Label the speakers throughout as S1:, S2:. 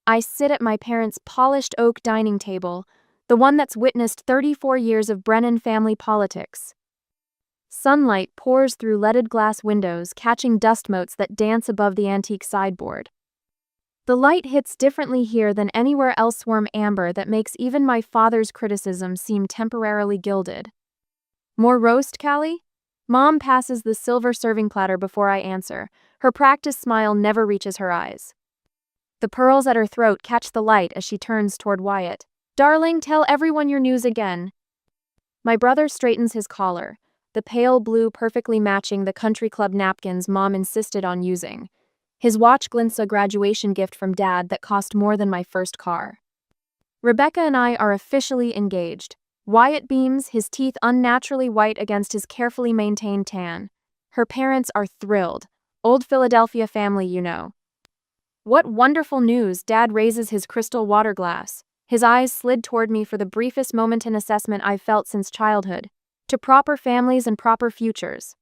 S1: I sit at my parents' polished oak dining table, the one that's witnessed 34 years of Brennan family politics. Sunlight pours through leaded glass windows, catching dust motes that dance above the antique sideboard. The light hits differently here than anywhere else, warm amber that makes even my father's criticism seem temporarily gilded. More roast, Callie? Mom passes the silver serving platter before I answer. Her practiced smile never reaches her eyes. The pearls at her throat catch the light as she turns toward Wyatt. Darling, tell everyone your news again. My brother straightens his collar, the pale blue perfectly matching the country club napkins Mom insisted on using. His watch glints, a graduation gift from Dad that cost more than my first car. Rebecca and I are officially engaged. Wyatt beams, his teeth unnaturally white against his carefully maintained tan. Her parents are thrilled. Old Philadelphia family, you know. What wonderful news! Dad raises his crystal water glass. His eyes slid toward me for the briefest moment in assessment I've felt since childhood. To proper families and proper futures.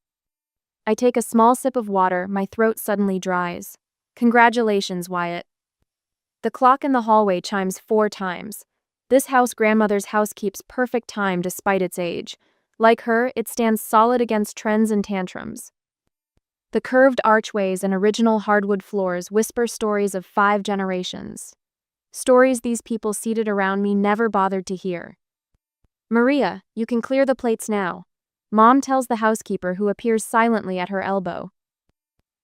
S1: I take a small sip of water, my throat suddenly dries. Congratulations, Wyatt. The clock in the hallway chimes 4 times. This house, grandmother's house, keeps perfect time despite its age. Like her, it stands solid against trends and tantrums. The curved archways and original hardwood floors whisper stories of 5 generations. Stories these people seated around me never bothered to hear. Maria, you can clear the plates now. Mom tells the housekeeper, who appears silently at her elbow.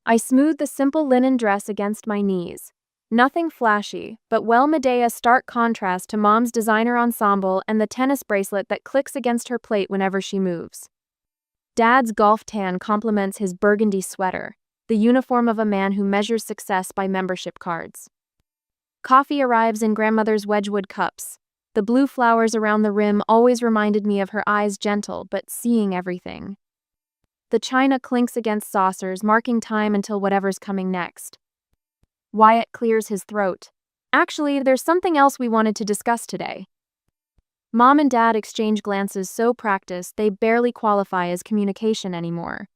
S1: I smooth the simple linen dress against my knees. Nothing flashy, but well-made, a stark contrast to Mom's designer ensemble and the tennis bracelet that clicks against her plate whenever she moves. Dad's golf tan complements his burgundy sweater, the uniform of a man who measures success by membership cards. Coffee arrives in grandmother's Wedgwood cups. The blue flowers around the rim always reminded me of her eyes, gentle but seeing everything. The china clinks against saucers, marking time until whatever's coming next. Wyatt clears his throat. Actually, there's something else we wanted to discuss today. Mom and Dad exchange glances so practiced they barely qualify as communication anymore.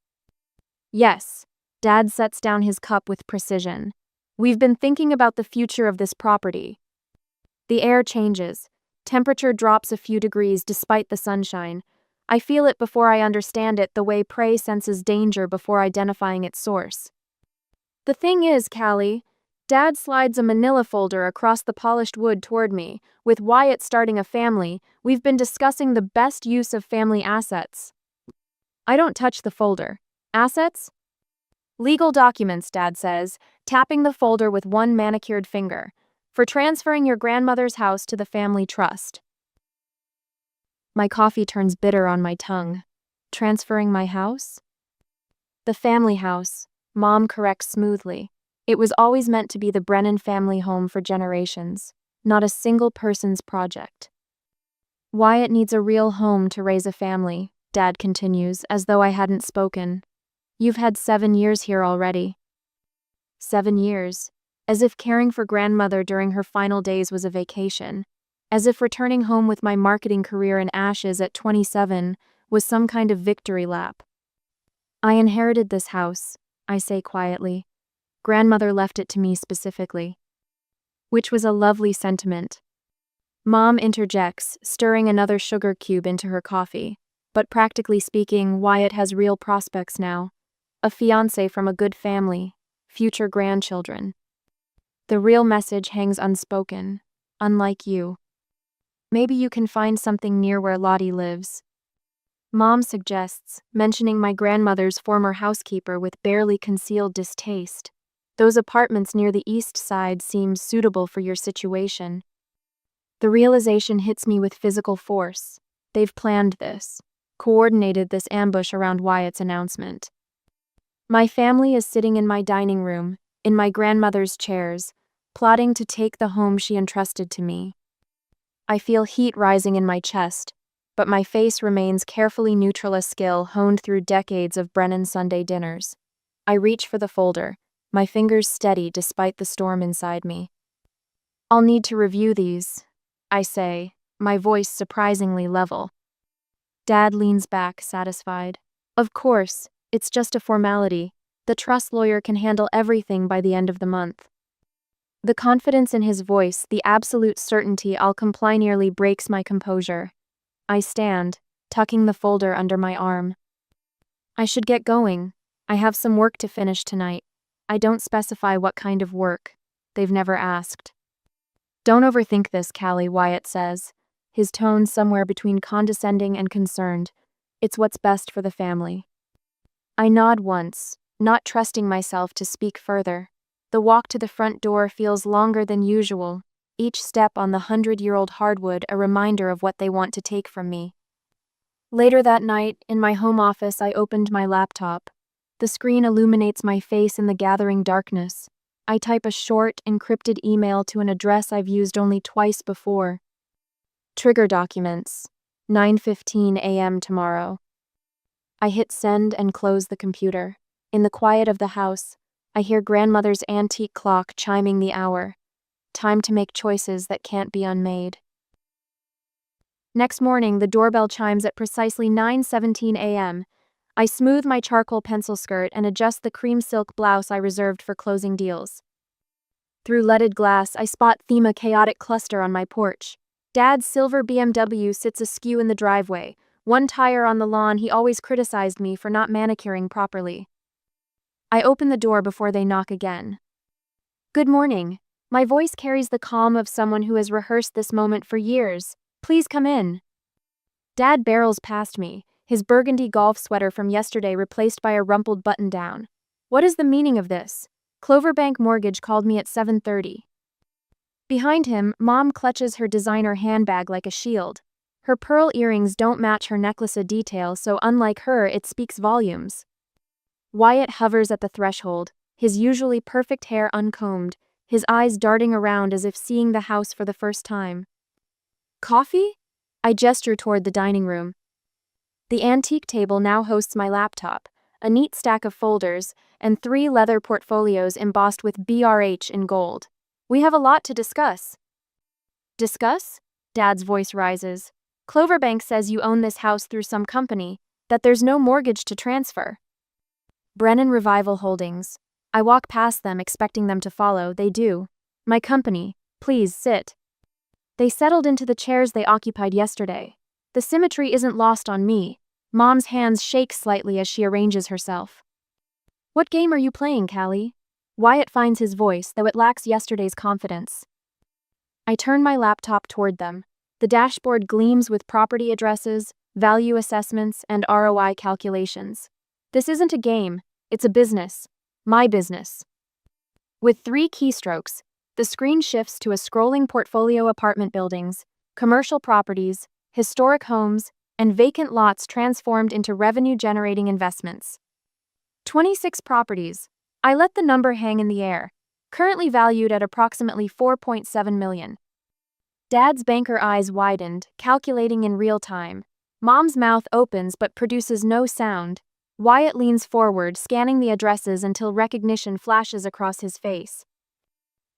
S1: Yes, Dad sets down his cup with precision. We've been thinking about the future of this property. The air changes. Temperature drops a few degrees despite the sunshine. I feel it before I understand it, the way prey senses danger before identifying its source. The thing is, Callie, Dad slides a manila folder across the polished wood toward me. With Wyatt starting a family, we've been discussing the best use of family assets. I don't touch the folder. Assets? Legal documents, Dad says, tapping the folder with one manicured finger. For transferring your grandmother's house to the family trust. My coffee turns bitter on my tongue. Transferring my house? The family house, Mom corrects smoothly. It was always meant to be the Brennan family home for generations, not a single person's project. Wyatt needs a real home to raise a family, Dad continues, as though I hadn't spoken. You've had 7 years here already. 7 years. As if caring for grandmother during her final days was a vacation. As if returning home with my marketing career in ashes at 27 was some kind of victory lap. I inherited this house, I say quietly. Grandmother left it to me specifically. Which was a lovely sentiment. Mom interjects, stirring another sugar cube into her coffee. But practically speaking, Wyatt has real prospects now. A fiancé from a good family. Future grandchildren. The real message hangs unspoken, unlike you. Maybe you can find something near where Lottie lives. Mom suggests, mentioning my grandmother's former housekeeper with barely concealed distaste. Those apartments near the east side seem suitable for your situation. The realization hits me with physical force. They've planned this, coordinated this ambush around Wyatt's announcement. My family is sitting in my dining room, in my grandmother's chairs, plotting to take the home she entrusted to me. I feel heat rising in my chest, but my face remains carefully neutral, a skill honed through decades of Brennan Sunday dinners. I reach for the folder, my fingers steady despite the storm inside me. I'll need to review these, I say, my voice surprisingly level. Dad leans back, satisfied. Of course, it's just a formality. The trust lawyer can handle everything by the end of the month. The confidence in his voice, the absolute certainty I'll comply nearly breaks my composure. I stand, tucking the folder under my arm. I should get going. I have some work to finish tonight. I don't specify what kind of work. They've never asked. Don't overthink this, Callie, Wyatt says, his tone somewhere between condescending and concerned. It's what's best for the family. I nod once, not trusting myself to speak further. The walk to the front door feels longer than usual, each step on the 100-year-old hardwood a reminder of what they want to take from me. Later that night, in my home office, I opened my laptop. The screen illuminates my face in the gathering darkness. I type a short, encrypted email to an address I've used only twice before. Trigger documents. 9:15 a.m. tomorrow. I hit send and close the computer. In the quiet of the house, I hear grandmother's antique clock chiming the hour. Time to make choices that can't be unmade. Next morning, the doorbell chimes at precisely 9:17 a.m. I smooth my charcoal pencil skirt and adjust the cream silk blouse I reserved for closing deals. Through leaded glass, I spot Thema chaotic cluster on my porch. Dad's silver BMW sits askew in the driveway, one tire on the lawn. He always criticized me for not manicuring properly. I open the door before they knock again. Good morning. My voice carries the calm of someone who has rehearsed this moment for years. Please come in. Dad barrels past me, his burgundy golf sweater from yesterday replaced by a rumpled button-down. What is the meaning of this? Cloverbank Mortgage called me at 7:30. Behind him, Mom clutches her designer handbag like a shield. Her pearl earrings don't match her necklace a detail, so unlike her, it speaks volumes. Wyatt hovers at the threshold, his usually perfect hair uncombed, his eyes darting around as if seeing the house for the first time. Coffee? I gesture toward the dining room. The antique table now hosts my laptop, a neat stack of folders, and 3 leather portfolios embossed with BRH in gold. We have a lot to discuss. Discuss? Dad's voice rises. Cloverbank says you own this house through some company, that there's no mortgage to transfer. Brennan Revival Holdings. I walk past them expecting them to follow. They do. My company. Please sit. They settled into the chairs they occupied yesterday. The symmetry isn't lost on me. Mom's hands shake slightly as she arranges herself. What game are you playing, Callie? Wyatt finds his voice, though it lacks yesterday's confidence. I turn my laptop toward them. The dashboard gleams with property addresses, value assessments, and ROI calculations. This isn't a game, it's a business. My business. With 3 keystrokes, the screen shifts to a scrolling portfolio: apartment buildings, commercial properties, historic homes, and vacant lots transformed into revenue-generating investments. 26 properties. I let the number hang in the air, currently valued at approximately $4.7 million. Dad's banker eyes widened, calculating in real time. Mom's mouth opens but produces no sound. Wyatt leans forward, scanning the addresses until recognition flashes across his face.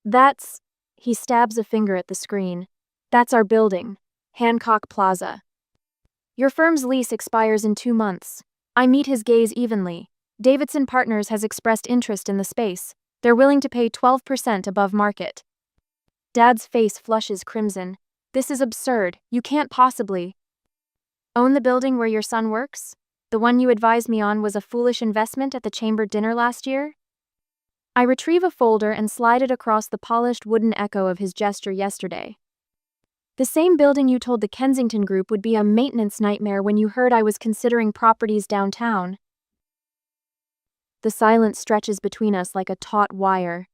S1: That's... He stabs a finger at the screen. That's our building. Hancock Plaza. Your firm's lease expires in 2 months. I meet his gaze evenly. Davidson Partners has expressed interest in the space. They're willing to pay 12% above market. Dad's face flushes crimson. This is absurd. You can't possibly own the building where your son works? The one you advised me on was a foolish investment at the chamber dinner last year? I retrieve a folder and slide it across the polished wooden echo of his gesture yesterday. The same building you told the Kensington Group would be a maintenance nightmare when you heard I was considering properties downtown. The silence stretches between us like a taut wire.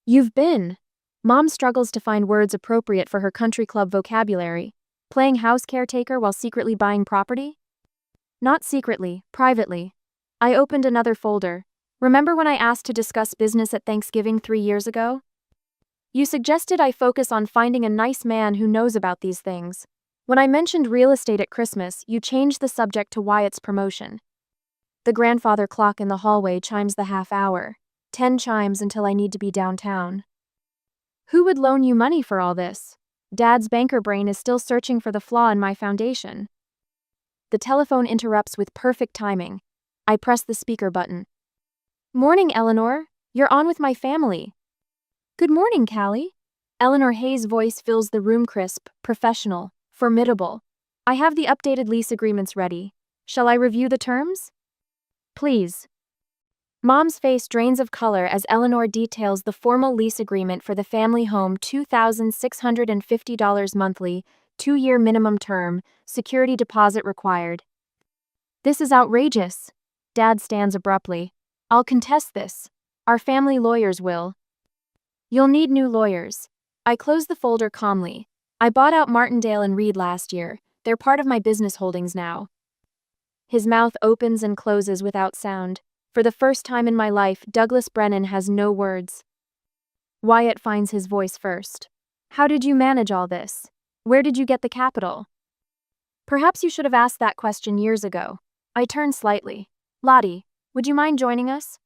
S1: You've been. Mom struggles to find words appropriate for her country club vocabulary. Playing house caretaker while secretly buying property? Not secretly, privately. I opened another folder. Remember when I asked to discuss business at Thanksgiving 3 years ago? You suggested I focus on finding a nice man who knows about these things. When I mentioned real estate at Christmas, you changed the subject to Wyatt's promotion. The grandfather clock in the hallway chimes the half hour. 10 chimes until I need to be downtown. Who would loan you money for all this? Dad's banker brain is still searching for the flaw in my foundation. The telephone interrupts with perfect timing. I press the speaker button. Morning, Eleanor. You're on with my family. Good morning, Callie. Eleanor Hayes' voice fills the room crisp, professional, formidable. I have the updated lease agreements ready. Shall I review the terms? Please. Mom's face drains of color as Eleanor details the formal lease agreement for the family home. $2,650 monthly, 2-year minimum term, security deposit required. This is outrageous. Dad stands abruptly. I'll contest this. Our family lawyers will. You'll need new lawyers. I close the folder calmly. I bought out Martindale and Reed last year. They're part of my business holdings now. His mouth opens and closes without sound. For the first time in my life, Douglas Brennan has no words. Wyatt finds his voice first. How did you manage all this? Where did you get the capital? Perhaps you should have asked that question years ago. I turn slightly. Lottie, would you mind joining us?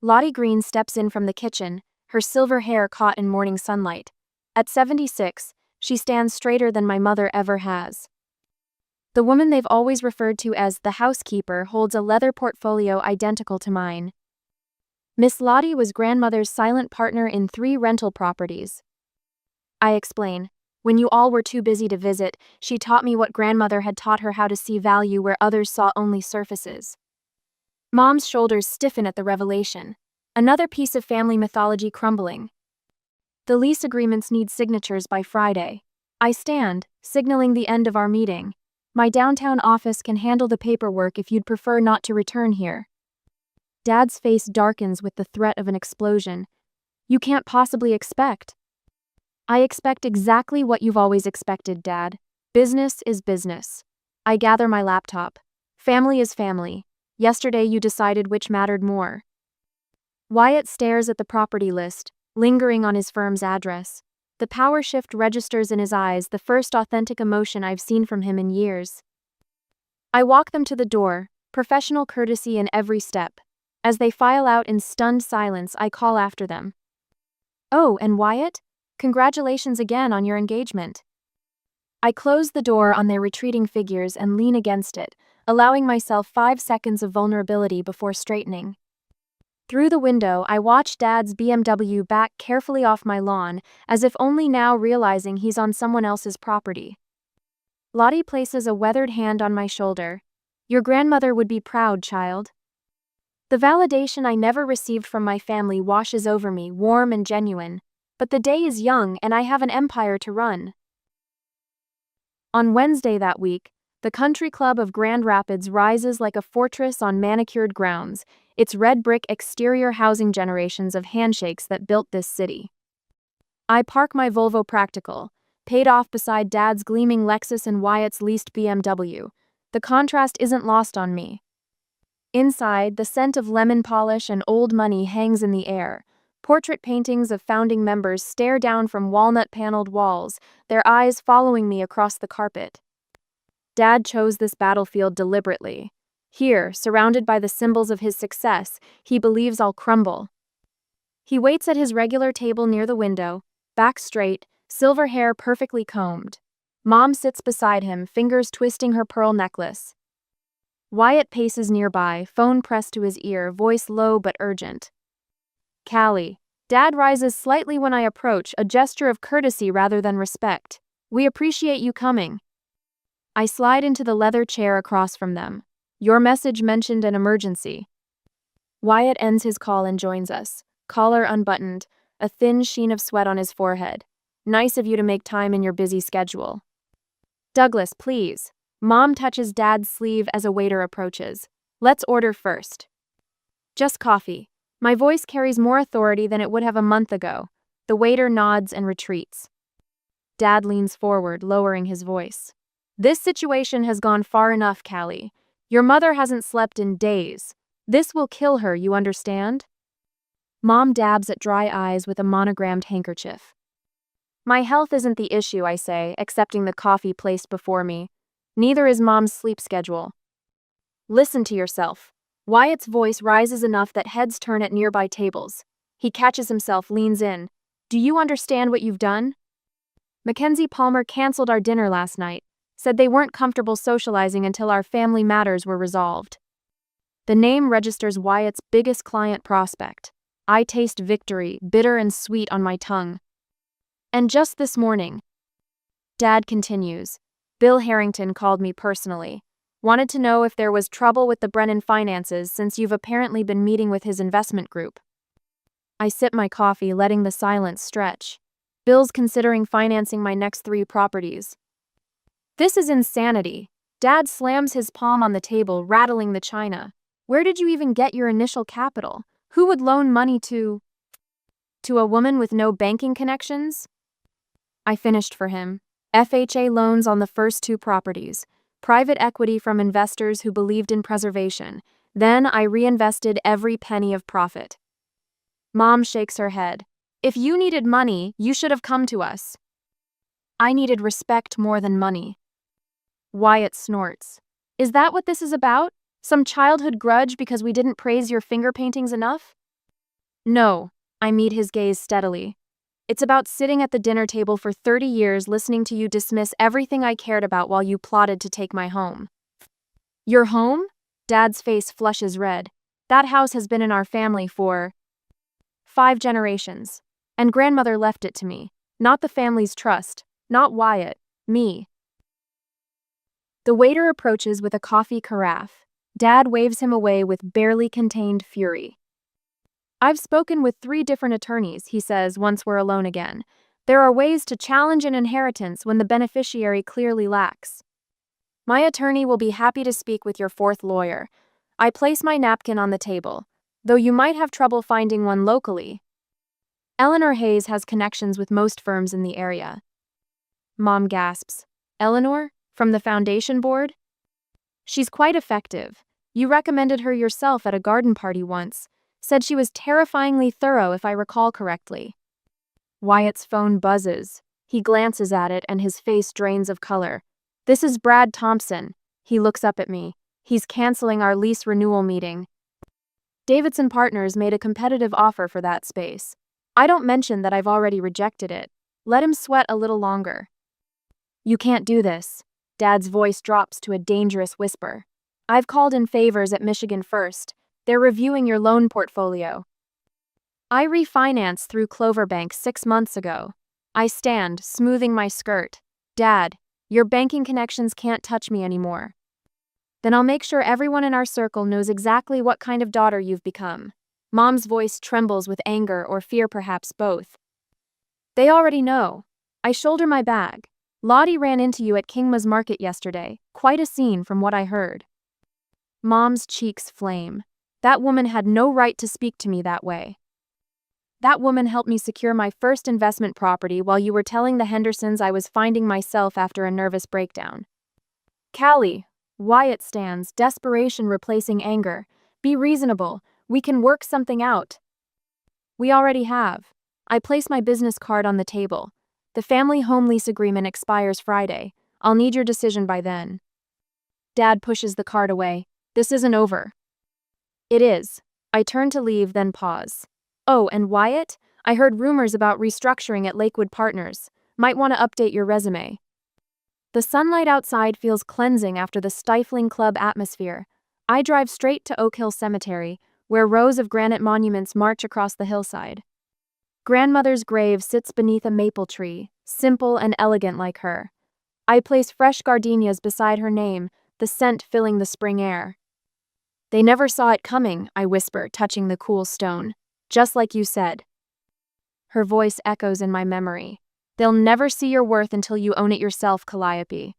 S1: Lottie Green steps in from the kitchen, her silver hair caught in morning sunlight. At 76, she stands straighter than my mother ever has. The woman they've always referred to as the housekeeper holds a leather portfolio identical to mine. Miss Lottie was grandmother's silent partner in 3 rental properties. I explain. When you all were too busy to visit, she taught me what grandmother had taught her, how to see value where others saw only surfaces. Mom's shoulders stiffen at the revelation. Another piece of family mythology crumbling. The lease agreements need signatures by Friday. I stand, signaling the end of our meeting. My downtown office can handle the paperwork if you'd prefer not to return here. Dad's face darkens with the threat of an explosion. You can't possibly expect. I expect exactly what you've always expected, Dad. Business is business. I gather my laptop. Family is family. Yesterday you decided which mattered more. Wyatt stares at the property list, lingering on his firm's address. The power shift registers in his eyes, the first authentic emotion I've seen from him in years. I walk them to the door, professional courtesy in every step. As they file out in stunned silence, I call after them. Oh, and Wyatt? Congratulations again on your engagement. I close the door on their retreating figures and lean against it, allowing myself 5 seconds of vulnerability before straightening. Through the window, I watch Dad's BMW back carefully off my lawn, as if only now realizing he's on someone else's property. Lottie places a weathered hand on my shoulder. Your grandmother would be proud, child. The validation I never received from my family washes over me, warm and genuine. But the day is young and I have an empire to run. On Wednesday that week, the country club of Grand Rapids rises like a fortress on manicured grounds, its red brick exterior housing generations of handshakes that built this city. I park my Volvo Practical, paid off beside Dad's gleaming Lexus and Wyatt's leased BMW. The contrast isn't lost on me. Inside, the scent of lemon polish and old money hangs in the air. Portrait paintings of founding members stare down from walnut-paneled walls, their eyes following me across the carpet. Dad chose this battlefield deliberately. Here, surrounded by the symbols of his success, he believes I'll crumble. He waits at his regular table near the window, back straight, silver hair perfectly combed. Mom sits beside him, fingers twisting her pearl necklace. Wyatt paces nearby, phone pressed to his ear, voice low but urgent. Callie. Dad rises slightly when I approach, a gesture of courtesy rather than respect. We appreciate you coming. I slide into the leather chair across from them. Your message mentioned an emergency. Wyatt ends his call and joins us, collar unbuttoned, a thin sheen of sweat on his forehead. Nice of you to make time in your busy schedule. Douglas, please. Mom touches Dad's sleeve as a waiter approaches. Let's order first. Just coffee. My voice carries more authority than it would have a month ago. The waiter nods and retreats. Dad leans forward, lowering his voice. This situation has gone far enough, Callie. Your mother hasn't slept in days. This will kill her, you understand? Mom dabs at dry eyes with a monogrammed handkerchief. My health isn't the issue, I say, accepting the coffee placed before me. Neither is Mom's sleep schedule. Listen to yourself. Wyatt's voice rises enough that heads turn at nearby tables. He catches himself, leans in. Do you understand what you've done? Mackenzie Palmer canceled our dinner last night, said they weren't comfortable socializing until our family matters were resolved. The name registers Wyatt's biggest client prospect. I taste victory, bitter and sweet on my tongue. And just this morning, Dad continues, Bill Harrington called me personally. Wanted to know if there was trouble with the Brennan finances since you've apparently been meeting with his investment group. I sip my coffee, letting the silence stretch. Bill's considering financing my next 3 properties. This is insanity. Dad slams his palm on the table, rattling the china. Where did you even get your initial capital? Who would loan money to a woman with no banking connections? I finished for him. FHA loans on the first 2 properties. Private equity from investors who believed in preservation. Then I reinvested every penny of profit. Mom shakes her head. If you needed money, you should have come to us. I needed respect more than money. Wyatt snorts. Is that what this is about? Some childhood grudge because we didn't praise your finger paintings enough? No, I meet his gaze steadily. It's about sitting at the dinner table for 30 years listening to you dismiss everything I cared about while you plotted to take my home. Your home? Dad's face flushes red. That house has been in our family for 5 generations. And grandmother left it to me. Not the family's trust. Not Wyatt. Me. The waiter approaches with a coffee carafe. Dad waves him away with barely contained fury. I've spoken with 3 different attorneys, he says once we're alone again. There are ways to challenge an inheritance when the beneficiary clearly lacks. My attorney will be happy to speak with your 4th lawyer. I place my napkin on the table. Though you might have trouble finding one locally. Eleanor Hayes has connections with most firms in the area. Mom gasps. Eleanor? From the foundation board? She's quite effective. You recommended her yourself at a garden party once. Said she was terrifyingly thorough if I recall correctly. Wyatt's phone buzzes. He glances at it and his face drains of color. This is Brad Thompson. He looks up at me. He's canceling our lease renewal meeting. Davidson Partners made a competitive offer for that space. I don't mention that I've already rejected it. Let him sweat a little longer. You can't do this. Dad's voice drops to a dangerous whisper. I've called in favors at Michigan First. They're reviewing your loan portfolio. I refinanced through Clover Bank 6 months ago. I stand, smoothing my skirt. Dad, your banking connections can't touch me anymore. Then I'll make sure everyone in our circle knows exactly what kind of daughter you've become. Mom's voice trembles with anger or fear, perhaps both. They already know. I shoulder my bag. Lottie ran into you at Kingma's Market yesterday. Quite a scene from what I heard. Mom's cheeks flame. That woman had no right to speak to me that way. That woman helped me secure my first investment property while you were telling the Hendersons I was finding myself after a nervous breakdown. Callie, Wyatt stands, desperation replacing anger. Be reasonable. We can work something out. We already have. I place my business card on the table. The family home lease agreement expires Friday. I'll need your decision by then. Dad pushes the card away. This isn't over. It is. I turn to leave, then pause. Oh, and Wyatt? I heard rumors about restructuring at Lakewood Partners. Might want to update your resume. The sunlight outside feels cleansing after the stifling club atmosphere. I drive straight to Oak Hill Cemetery, where rows of granite monuments march across the hillside. Grandmother's grave sits beneath a maple tree, simple and elegant like her. I place fresh gardenias beside her name, the scent filling the spring air. They never saw it coming, I whisper, touching the cool stone. Just like you said. Her voice echoes in my memory. They'll never see your worth until you own it yourself, Calliope.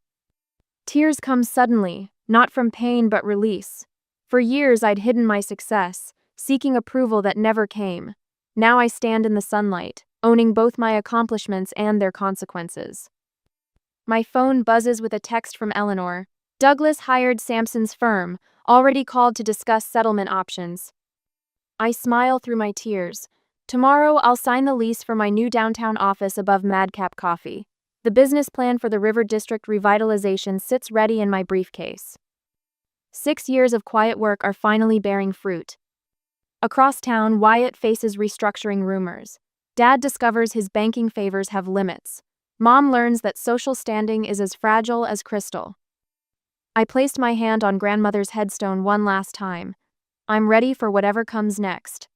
S1: Tears come suddenly, not from pain but release. For years I'd hidden my success, seeking approval that never came. Now I stand in the sunlight, owning both my accomplishments and their consequences. My phone buzzes with a text from Eleanor. Douglas hired Sampson's firm, already called to discuss settlement options. I smile through my tears. Tomorrow I'll sign the lease for my new downtown office above Madcap Coffee. The business plan for the River District revitalization sits ready in my briefcase. 6 years of quiet work are finally bearing fruit. Across town, Wyatt faces restructuring rumors. Dad discovers his banking favors have limits. Mom learns that social standing is as fragile as crystal. I placed my hand on grandmother's headstone one last time. I'm ready for whatever comes next.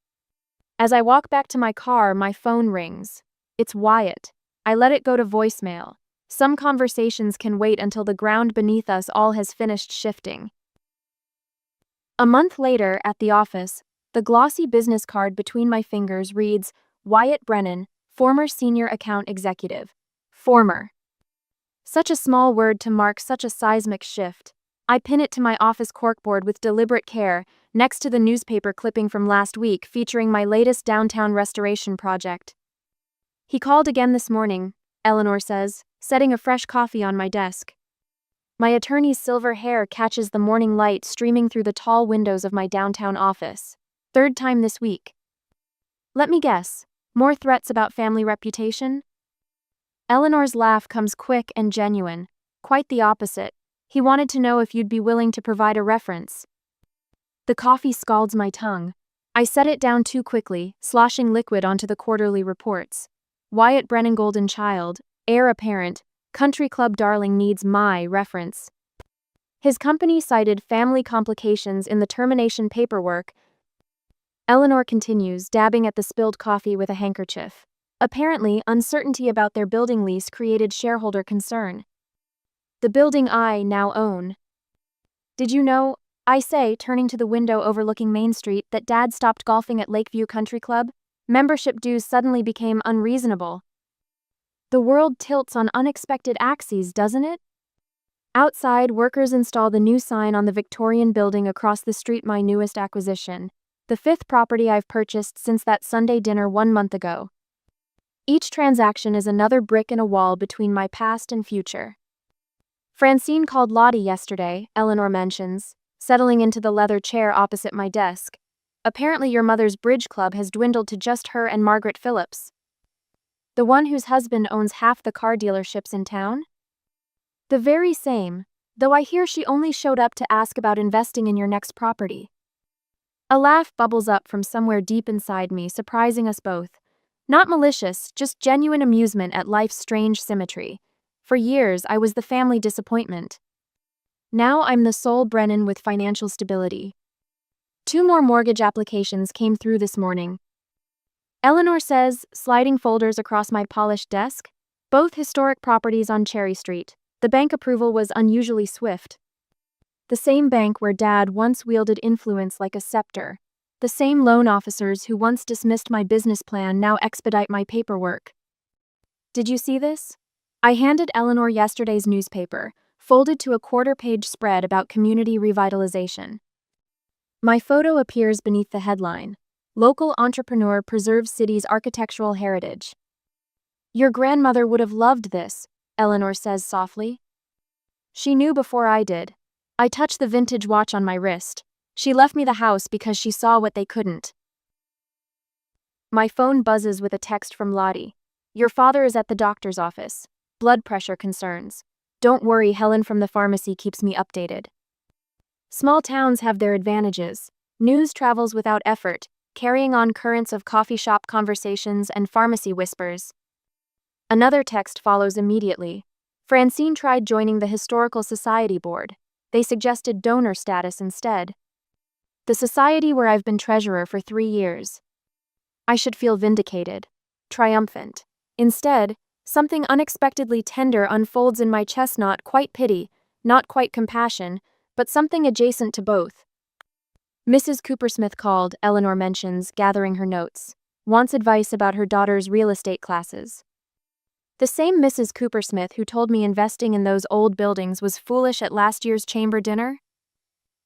S1: As I walk back to my car, my phone rings. It's Wyatt. I let it go to voicemail. Some conversations can wait until the ground beneath us all has finished shifting. A month later, at the office, the glossy business card between my fingers reads, Wyatt Brennan, former senior account executive. Former. Such a small word to mark such a seismic shift. I pin it to my office corkboard with deliberate care, next to the newspaper clipping from last week featuring my latest downtown restoration project. He called again this morning, Eleanor says, setting a fresh coffee on my desk. My attorney's silver hair catches the morning light streaming through the tall windows of my downtown office. Third time this week. Let me guess, more threats about family reputation? Eleanor's laugh comes quick and genuine. Quite the opposite. He wanted to know if you'd be willing to provide a reference. The coffee scalds my tongue. I set it down too quickly, sloshing liquid onto the quarterly reports. Wyatt Brennan golden child, heir apparent, country club darling needs my reference. His company cited family complications in the termination paperwork. Eleanor continues, dabbing at the spilled coffee with a handkerchief. Apparently, uncertainty about their building lease created shareholder concern. The building I now own. Did you know, I say, turning to the window overlooking Main Street, that Dad stopped golfing at Lakeview Country Club? Membership dues suddenly became unreasonable. The world tilts on unexpected axes, doesn't it? Outside, workers install the new sign on the Victorian building across the street, my newest acquisition. The fifth property I've purchased since that Sunday dinner 1 month ago. Each transaction is another brick in a wall between my past and future. Francine called Lottie yesterday, Eleanor mentions, settling into the leather chair opposite my desk. Apparently your mother's bridge club has dwindled to just her and Margaret Phillips. The one whose husband owns half the car dealerships in town? The very same, though I hear she only showed up to ask about investing in your next property. A laugh bubbles up from somewhere deep inside me, surprising us both. Not malicious, just genuine amusement at life's strange symmetry. For years, I was the family disappointment. Now I'm the sole Brennan with financial stability. 2 more mortgage applications came through this morning. Eleanor says, sliding folders across my polished desk. Both historic properties on Cherry Street. The bank approval was unusually swift. The same bank where Dad once wielded influence like a scepter. The same loan officers who once dismissed my business plan now expedite my paperwork. Did you see this? I handed Eleanor yesterday's newspaper, folded to a quarter-page spread about community revitalization. My photo appears beneath the headline. Local entrepreneur preserves city's architectural heritage. Your grandmother would have loved this, Eleanor says softly. She knew before I did. I touch the vintage watch on my wrist. She left me the house because she saw what they couldn't. My phone buzzes with a text from Lottie. Your father is at the doctor's office. Blood pressure concerns. Don't worry, Helen from the pharmacy keeps me updated. Small towns have their advantages. News travels without effort, carrying on currents of coffee shop conversations and pharmacy whispers. Another text follows immediately. Francine tried joining the Historical Society board. They suggested donor status instead. The society where I've been treasurer for 3 years. I should feel vindicated, triumphant. Instead, something unexpectedly tender unfolds in my chest, not quite pity, not quite compassion, but something adjacent to both. Mrs. Coopersmith called, Eleanor mentions, gathering her notes. Wants advice about her daughter's real estate classes. The same Mrs. Coopersmith who told me investing in those old buildings was foolish at last year's chamber dinner?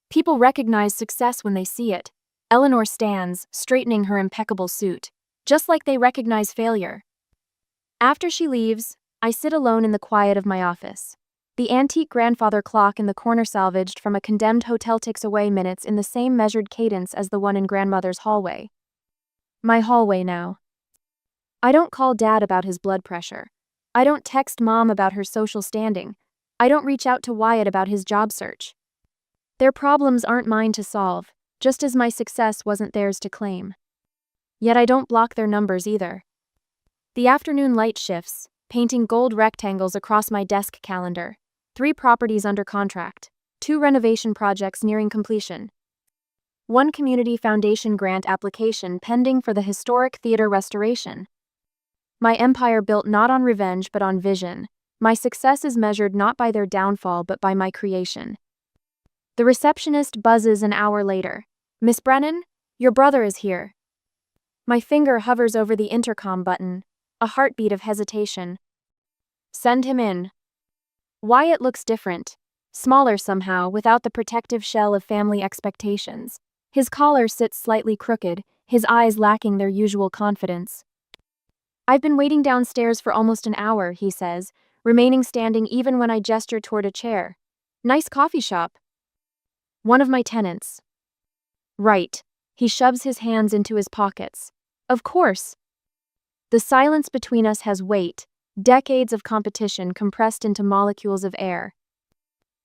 S1: People recognize success when they see it. Eleanor stands, straightening her impeccable suit, just like they recognize failure. After she leaves, I sit alone in the quiet of my office. The antique grandfather clock in the corner, salvaged from a condemned hotel, ticks away minutes in the same measured cadence as the one in grandmother's hallway. My hallway now. I don't call Dad about his blood pressure. I don't text Mom about her social standing. I don't reach out to Wyatt about his job search. Their problems aren't mine to solve, just as my success wasn't theirs to claim. Yet I don't block their numbers either. The afternoon light shifts, painting gold rectangles across my desk calendar. 3 properties under contract, 2 renovation projects nearing completion. One community foundation grant application pending for the historic theater restoration. My empire built not on revenge but on vision. My success is measured not by their downfall but by my creation. The receptionist buzzes an hour later. Miss Brennan, your brother is here. My finger hovers over the intercom button, a heartbeat of hesitation. Send him in. Wyatt looks different. Smaller somehow, without the protective shell of family expectations. His collar sits slightly crooked, his eyes lacking their usual confidence. I've been waiting downstairs for almost an hour, he says, remaining standing even when I gesture toward a chair. Nice coffee shop. One of my tenants. Right. He shoves his hands into his pockets. Of course. The silence between us has weight, decades of competition compressed into molecules of air.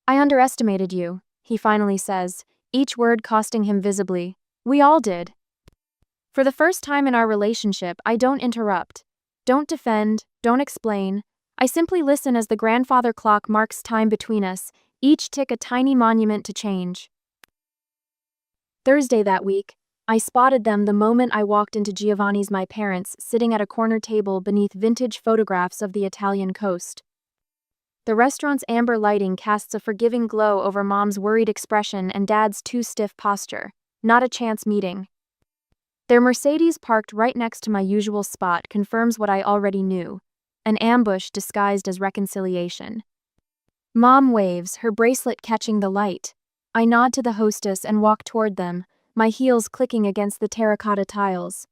S1: I underestimated you, he finally says, each word costing him visibly. We all did. For the first time in our relationship, I don't interrupt. Don't defend, don't explain. I simply listen as the grandfather clock marks time between us, each tick a tiny monument to change. Thursday that week, I spotted them the moment I walked into Giovanni's my parents sitting at a corner table beneath vintage photographs of the Italian coast. The restaurant's amber lighting casts a forgiving glow over Mom's worried expression and Dad's too stiff posture. Not a chance meeting. Their Mercedes parked right next to my usual spot confirms what I already knew. An ambush disguised as reconciliation. Mom waves, her bracelet catching the light. I nod to the hostess and walk toward them, my heels clicking against the terracotta tiles.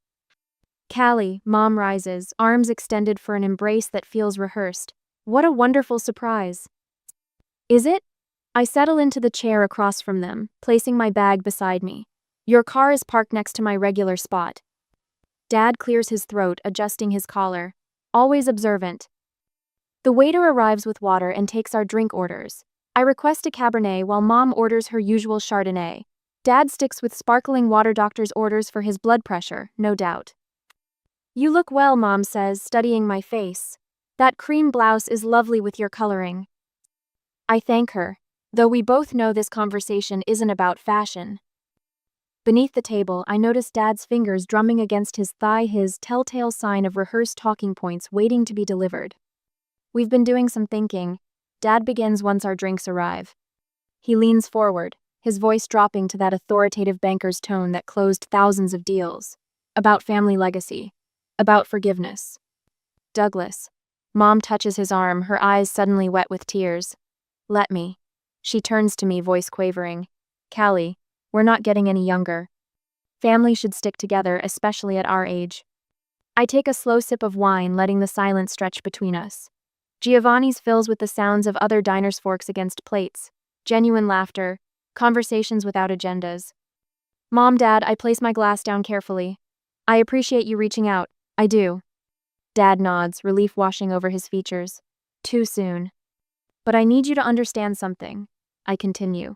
S1: Callie, Mom rises, arms extended for an embrace that feels rehearsed. What a wonderful surprise. Is it? I settle into the chair across from them, placing my bag beside me. Your car is parked next to my regular spot. Dad clears his throat, adjusting his collar. Always observant. The waiter arrives with water and takes our drink orders. I request a Cabernet while Mom orders her usual Chardonnay. Dad sticks with sparkling water. Doctor's orders for his blood pressure, no doubt. You look well, Mom says, studying my face. That cream blouse is lovely with your coloring. I thank her, though we both know this conversation isn't about fashion. Beneath the table, I notice Dad's fingers drumming against his thigh, his telltale sign of rehearsed talking points waiting to be delivered. We've been doing some thinking. Dad begins once our drinks arrive. He leans forward, his voice dropping to that authoritative banker's tone that closed thousands of deals. About family legacy. About forgiveness. Douglas. Mom touches his arm, her eyes suddenly wet with tears. Let me. She turns to me, voice quavering. Callie, we're not getting any younger. Family should stick together, especially at our age. I take a slow sip of wine, letting the silence stretch between us. Giovanni's fills with the sounds of other diners' forks against plates, genuine laughter, conversations without agendas. Mom, Dad, I place my glass down carefully. I appreciate you reaching out, I do. Dad nods, relief washing over his features. Too soon. But I need you to understand something, I continue.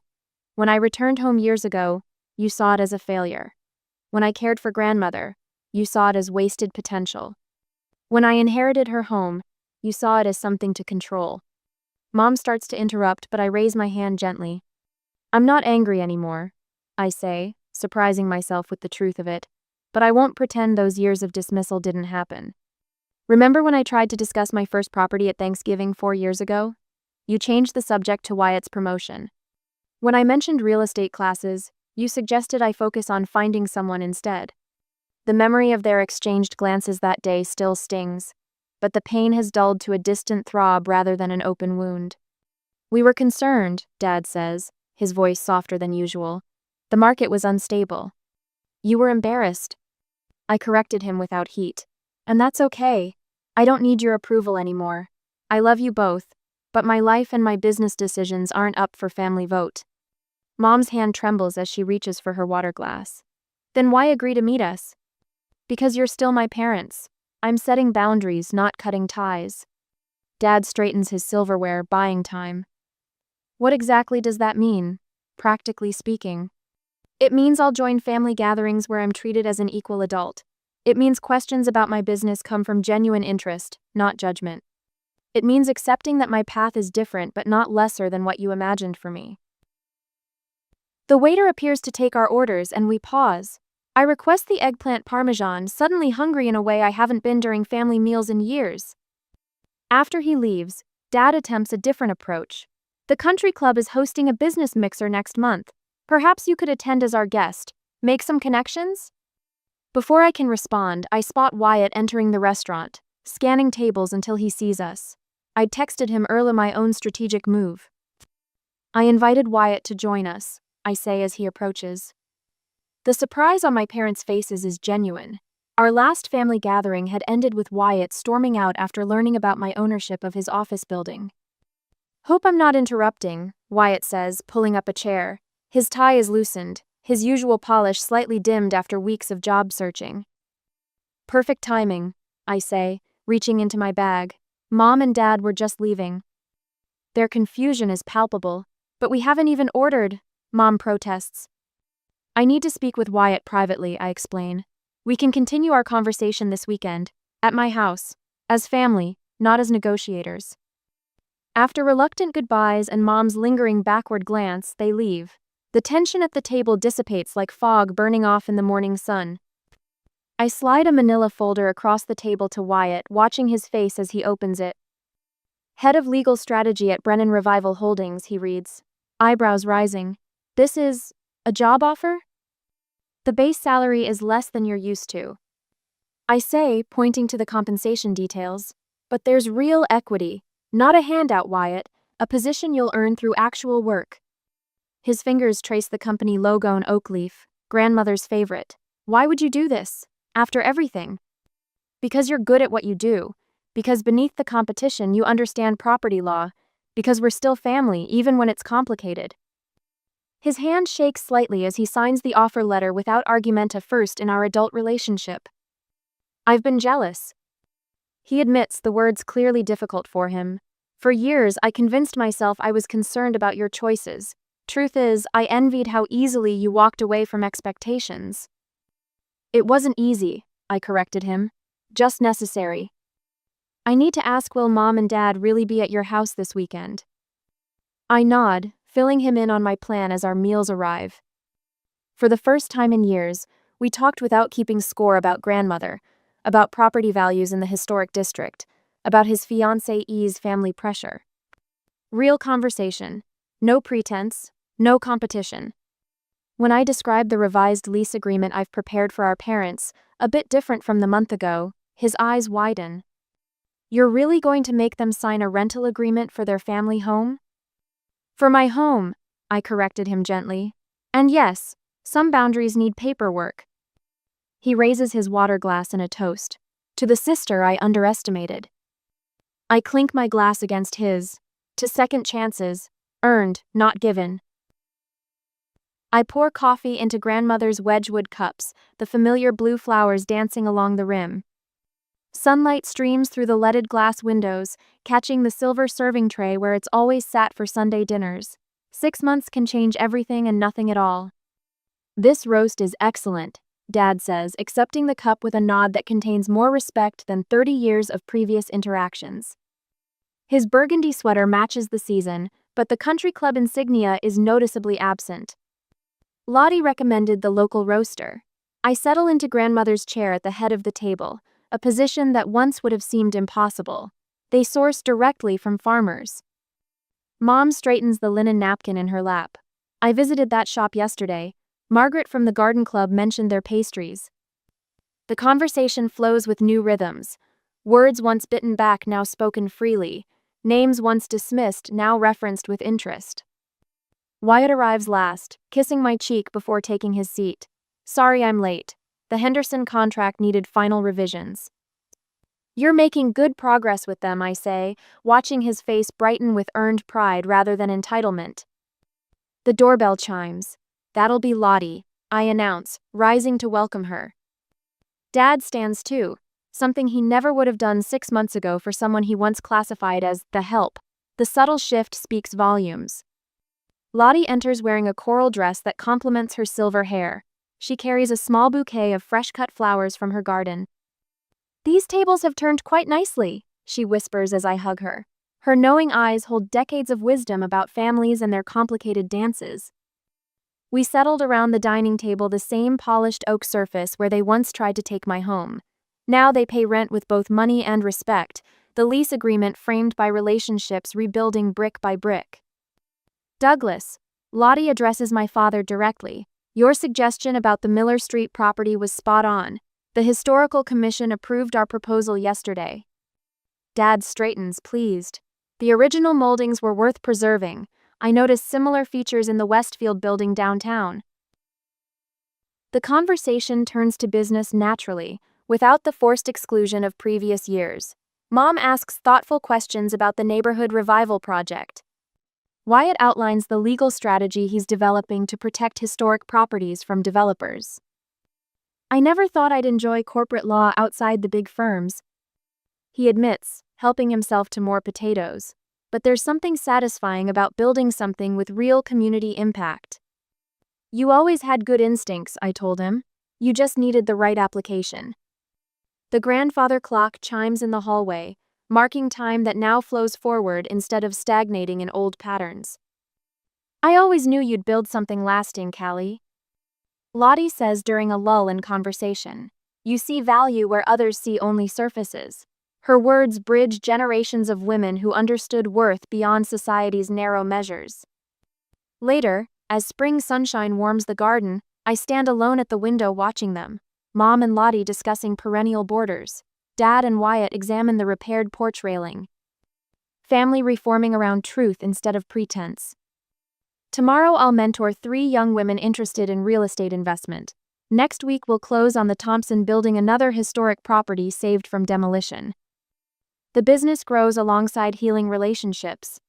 S1: When I returned home years ago, you saw it as a failure. When I cared for grandmother, you saw it as wasted potential. When I inherited her home, you saw it as something to control. Mom starts to interrupt, but I raise my hand gently. I'm not angry anymore, I say, surprising myself with the truth of it. But I won't pretend those years of dismissal didn't happen. Remember when I tried to discuss my first property at Thanksgiving 4 years ago? You changed the subject to Wyatt's promotion. When I mentioned real estate classes, you suggested I focus on finding someone instead. The memory of their exchanged glances that day still stings, but the pain has dulled to a distant throb rather than an open wound. We were concerned, Dad says, his voice softer than usual. The market was unstable. You were embarrassed. I corrected him without heat. And that's okay. I don't need your approval anymore. I love you both, but my life and my business decisions aren't up for family vote. Mom's hand trembles as she reaches for her water glass. Then why agree to meet us? Because you're still my parents. I'm setting boundaries, not cutting ties. Dad straightens his silverware, buying time. What exactly does that mean, practically speaking? It means I'll join family gatherings where I'm treated as an equal adult. It means questions about my business come from genuine interest, not judgment. It means accepting that my path is different but not lesser than what you imagined for me. The waiter appears to take our orders and we pause. I request the eggplant parmesan, suddenly hungry in a way I haven't been during family meals in years. After he leaves, Dad attempts a different approach. The country club is hosting a business mixer next month. Perhaps you could attend as our guest. Make some connections? Before I can respond, I spot Wyatt entering the restaurant, scanning tables until he sees us. I'd texted him earlier my own strategic move. I invited Wyatt to join us, I say as he approaches. The surprise on my parents' faces is genuine. Our last family gathering had ended with Wyatt storming out after learning about my ownership of his office building. Hope I'm not interrupting, Wyatt says, pulling up a chair. His tie is loosened, his usual polish slightly dimmed after weeks of job searching. Perfect timing, I say, reaching into my bag. Mom and Dad were just leaving. Their confusion is palpable, but we haven't even ordered, Mom protests. I need to speak with Wyatt privately, I explain. We can continue our conversation this weekend, at my house, as family, not as negotiators. After reluctant goodbyes and Mom's lingering backward glance, they leave. The tension at the table dissipates like fog burning off in the morning sun. I slide a manila folder across the table to Wyatt, watching his face as he opens it. Head of Legal Strategy at Brennan Revival Holdings, he reads. Eyebrows rising. This is a job offer? The base salary is less than you're used to. I say, pointing to the compensation details. But there's real equity. Not a handout, Wyatt, a position you'll earn through actual work. His fingers trace the company logo in oak leaf, grandmother's favorite. Why would you do this, after everything? Because you're good at what you do. Because beneath the competition you understand property law. Because we're still family, even when it's complicated. His hand shakes slightly as he signs the offer letter without argument, a first in our adult relationship. I've been jealous. He admits the words clearly difficult for him. For years, I convinced myself I was concerned about your choices. Truth is, I envied how easily you walked away from expectations. It wasn't easy, I corrected him. Just necessary. I need to ask, will Mom and Dad really be at your house this weekend? I nod, filling him in on my plan as our meals arrive. For the first time in years, we talked without keeping score about grandmother, about property values in the historic district, about his fiancée's family pressure. Real conversation. No pretense, no competition. When I describe the revised lease agreement I've prepared for our parents, a bit different from the month ago, his eyes widen. You're really going to make them sign a rental agreement for their family home? For my home, I corrected him gently. And yes, some boundaries need paperwork. He raises his water glass in a toast. To the sister I underestimated. I clink my glass against his. To second chances. Earned, not given. I pour coffee into grandmother's Wedgwood cups, the familiar blue flowers dancing along the rim. Sunlight streams through the leaded glass windows, catching the silver serving tray where it's always sat for Sunday dinners. 6 months can change everything and nothing at all. This roast is excellent, Dad says, accepting the cup with a nod that contains more respect than 30 years of previous interactions. His burgundy sweater matches the season, but the country club insignia is noticeably absent. Lottie recommended the local roaster. I settle into grandmother's chair at the head of the table, a position that once would have seemed impossible. They source directly from farmers. Mom straightens the linen napkin in her lap. I visited that shop yesterday. Margaret from the garden club mentioned their pastries. The conversation flows with new rhythms. Words once bitten back now spoken freely. Names once dismissed now referenced with interest. Wyatt arrives last, kissing my cheek before taking his seat. Sorry I'm late. The Henderson contract needed final revisions. You're making good progress with them, I say, watching his face brighten with earned pride rather than entitlement. The doorbell chimes. That'll be Lottie, I announce, rising to welcome her. Dad stands too, something he never would have done 6 months ago for someone he once classified as the help. The subtle shift speaks volumes. Lottie enters wearing a coral dress that complements her silver hair. She carries a small bouquet of fresh-cut flowers from her garden. These tables have turned quite nicely, she whispers as I hug her. Her knowing eyes hold decades of wisdom about families and their complicated dances. We settled around the dining table, the same polished oak surface where they once tried to take my home. Now they pay rent with both money and respect, the lease agreement framed by relationships rebuilding brick by brick. Douglas, Lottie addresses my father directly. Your suggestion about the Miller Street property was spot on. The Historical Commission approved our proposal yesterday. Dad straightens, pleased. The original moldings were worth preserving. I noticed similar features in the Westfield building downtown. The conversation turns to business naturally, without the forced exclusion of previous years. Mom asks thoughtful questions about the neighborhood revival project. Wyatt outlines the legal strategy he's developing to protect historic properties from developers. I never thought I'd enjoy corporate law outside the big firms, he admits, helping himself to more potatoes. But there's something satisfying about building something with real community impact. You always had good instincts, I told him. You just needed the right application. The grandfather clock chimes in the hallway, marking time that now flows forward instead of stagnating in old patterns. I always knew you'd build something lasting, Callie. Lottie says during a lull in conversation. You see value where others see only surfaces. Her words bridge generations of women who understood worth beyond society's narrow measures. Later, as spring sunshine warms the garden, I stand alone at the window watching them. Mom and Lottie discussing perennial borders. Dad and Wyatt examine the repaired porch railing. Family reforming around truth instead of pretense. Tomorrow I'll mentor 3 young women interested in real estate investment. Next week we'll close on the Thompson building, another historic property saved from demolition. The business grows alongside healing relationships.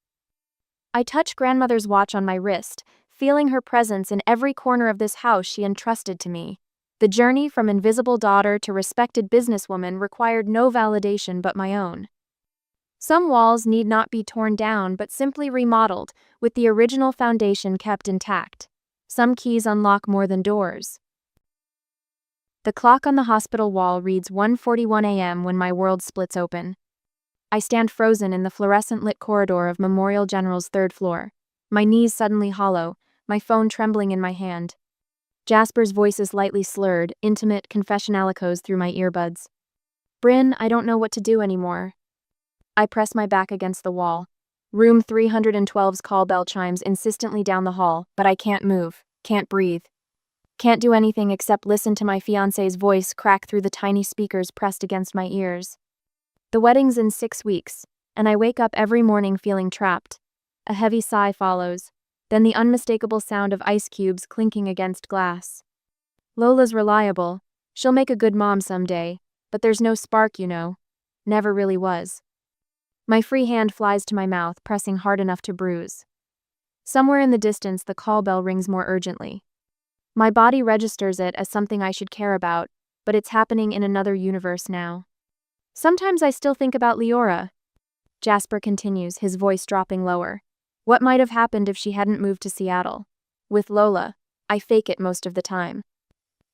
S1: I touch grandmother's watch on my wrist, feeling her presence in every corner of this house she entrusted to me. The journey from invisible daughter to respected businesswoman required no validation but my own. Some walls need not be torn down but simply remodeled, with the original foundation kept intact. Some keys unlock more than doors. The clock on the hospital wall reads 1:41 a.m. when my world splits open. I stand frozen in the fluorescent-lit corridor of Memorial General's 3rd floor. My knees suddenly hollow, my phone trembling in my hand. Jasper's voice is lightly slurred, intimate confessional echoes through my earbuds. Bryn, I don't know what to do anymore. I press my back against the wall. Room 312's call bell chimes insistently down the hall, but I can't move, can't breathe. Can't do anything except listen to my fiancé's voice crack through the tiny speakers pressed against my ears. The wedding's in 6 weeks, and I wake up every morning feeling trapped. A heavy sigh follows, then the unmistakable sound of ice cubes clinking against glass. Lola's reliable. She'll make a good mom someday, but there's no spark, you know. Never really was. My free hand flies to my mouth, pressing hard enough to bruise. Somewhere in the distance, the call bell rings more urgently. My body registers it as something I should care about, but it's happening in another universe now. Sometimes I still think about Leora. Jasper continues, his voice dropping lower. What might have happened if she hadn't moved to Seattle? With Lola, I fake it most of the time.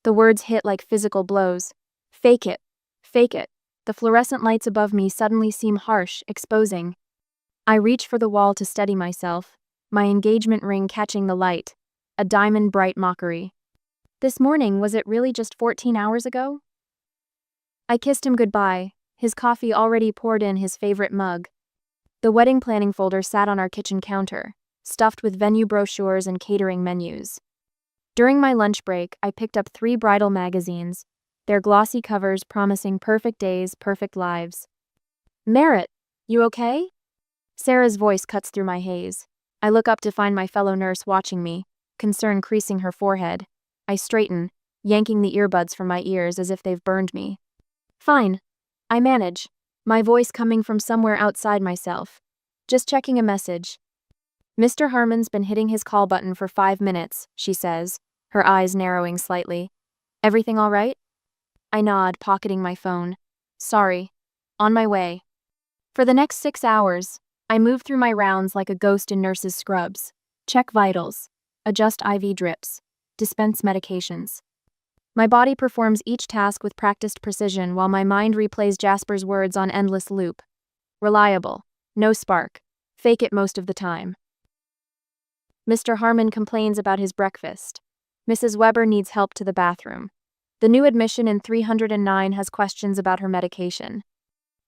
S1: The words hit like physical blows. Fake it. Fake it. The fluorescent lights above me suddenly seem harsh, exposing. I reach for the wall to steady myself, my engagement ring catching the light. A diamond-bright mockery. This morning, was it really just 14 hours ago? I kissed him goodbye, his coffee already poured in his favorite mug. The wedding planning folder sat on our kitchen counter, stuffed with venue brochures and catering menus. During my lunch break, I picked up 3 bridal magazines, their glossy covers promising perfect days, perfect lives. Merritt, you okay? Sarah's voice cuts through my haze. I look up to find my fellow nurse watching me, concern creasing her forehead. I straighten, yanking the earbuds from my ears as if they've burned me. Fine. I manage, my voice coming from somewhere outside myself. Just checking a message. Mr. Harmon's been hitting his call button for 5 minutes, she says, her eyes narrowing slightly. Everything all right? I nod, pocketing my phone. Sorry. On my way. For the next 6 hours, I move through my rounds like a ghost in nurses' scrubs. Check vitals. Adjust IV drips. Dispense medications. My body performs each task with practiced precision while my mind replays Jasper's words on endless loop. Reliable. No spark. Fake it most of the time. Mr. Harmon complains about his breakfast. Mrs. Weber needs help to the bathroom. The new admission in 309 has questions about her medication.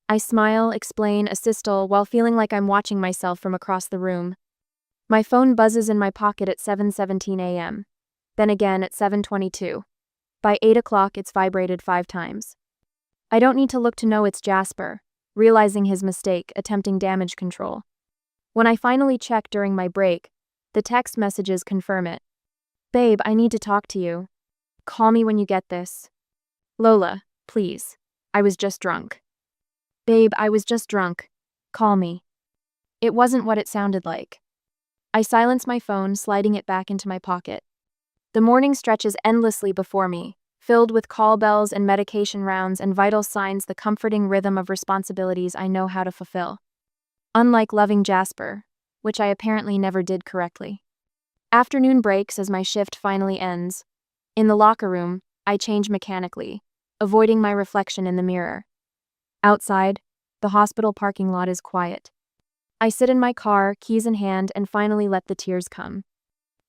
S1: I smile, explain, asystole while feeling like I'm watching myself from across the room. My phone buzzes in my pocket at 7:17 a.m. Then again at 7:22. By 8 o'clock, it's vibrated 5 times. I don't need to look to know it's Jasper, realizing his mistake, attempting damage control. When I finally check during my break, the text messages confirm it. Babe, I need to talk to you. Call me when you get this. Lola, please. I was just drunk. Babe, I was just drunk. Call me. It wasn't what it sounded like. I silence my phone, sliding it back into my pocket. The morning stretches endlessly before me, filled with call bells and medication rounds and vital signs, the comforting rhythm of responsibilities I know how to fulfill. Unlike loving Jasper, which I apparently never did correctly. Afternoon breaks as my shift finally ends. In the locker room, I change mechanically, avoiding my reflection in the mirror. Outside, the hospital parking lot is quiet. I sit in my car, keys in hand, and finally let the tears come.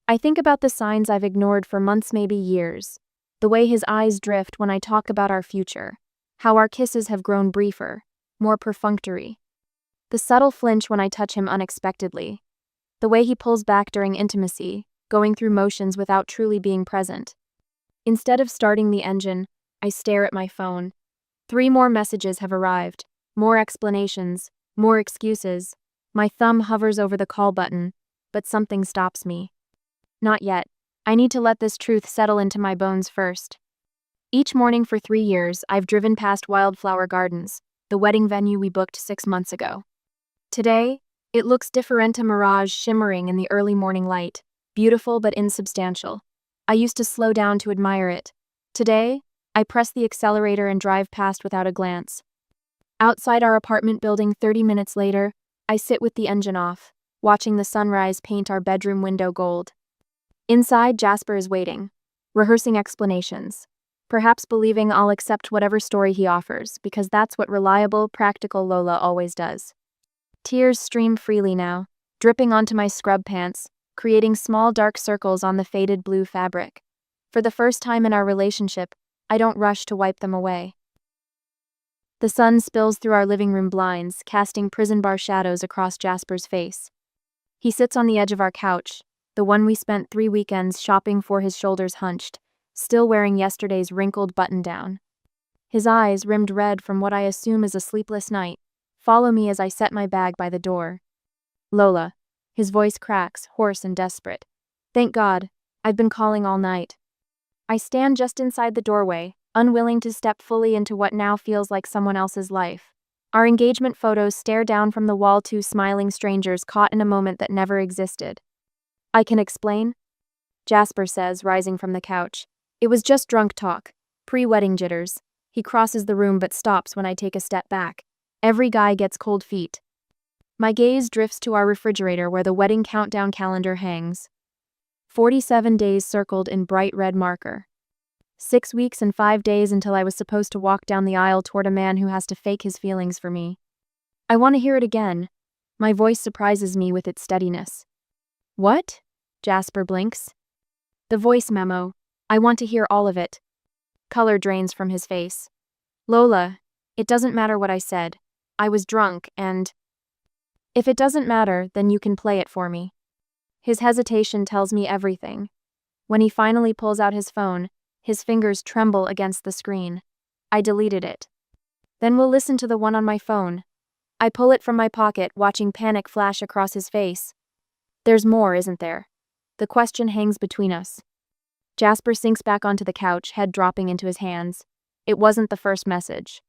S1: I think about the signs I've ignored for months, maybe years. The way his eyes drift when I talk about our future. How our kisses have grown briefer, more perfunctory. The subtle flinch when I touch him unexpectedly. The way he pulls back during intimacy, going through motions without truly being present. Instead of starting the engine, I stare at my phone. 3 more messages have arrived. More explanations, more excuses. My thumb hovers over the call button, but something stops me. Not yet. I need to let this truth settle into my bones first. Each morning for 3 years, I've driven past Wildflower Gardens, the wedding venue we booked 6 months ago. Today, it looks different, a mirage shimmering in the early morning light, beautiful but insubstantial. I used to slow down to admire it. Today, I press the accelerator and drive past without a glance. Outside our apartment building 30 minutes later, I sit with the engine off, watching the sunrise paint our bedroom window gold. Inside, Jasper is waiting, rehearsing explanations, perhaps believing I'll accept whatever story he offers, because that's what reliable, practical Lola always does. Tears stream freely now, dripping onto my scrub pants, creating small dark circles on the faded blue fabric. For the first time in our relationship, I don't rush to wipe them away. The sun spills through our living room blinds, casting prison bar shadows across Jasper's face. He sits on the edge of our couch, the one we spent 3 weekends shopping for, his shoulders hunched, still wearing yesterday's wrinkled button-down. His eyes, rimmed red from what I assume is a sleepless night, follow me as I set my bag by the door. Lola. His voice cracks, hoarse and desperate. Thank God, I've been calling all night. I stand just inside the doorway, unwilling to step fully into what now feels like someone else's life. Our engagement photos stare down from the wall, 2 smiling strangers caught in a moment that never existed. I can explain? Jasper says, rising from the couch. It was just drunk talk, pre-wedding jitters. He crosses the room but stops when I take a step back. Every guy gets cold feet. My gaze drifts to our refrigerator where the wedding countdown calendar hangs. 47 days circled in bright red marker. 6 weeks and 5 days until I was supposed to walk down the aisle toward a man who has to fake his feelings for me. I want to hear it again. My voice surprises me with its steadiness. What? Jasper blinks. The voice memo. I want to hear all of it. Color drains from his face. Lola, it doesn't matter what I said. I was drunk and... If it doesn't matter, then you can play it for me. His hesitation tells me everything. When he finally pulls out his phone, his fingers tremble against the screen. I deleted it. Then we'll listen to the one on my phone. I pull it from my pocket, watching panic flash across his face. There's more, isn't there? The question hangs between us. Jasper sinks back onto the couch, head dropping into his hands. It wasn't the first message.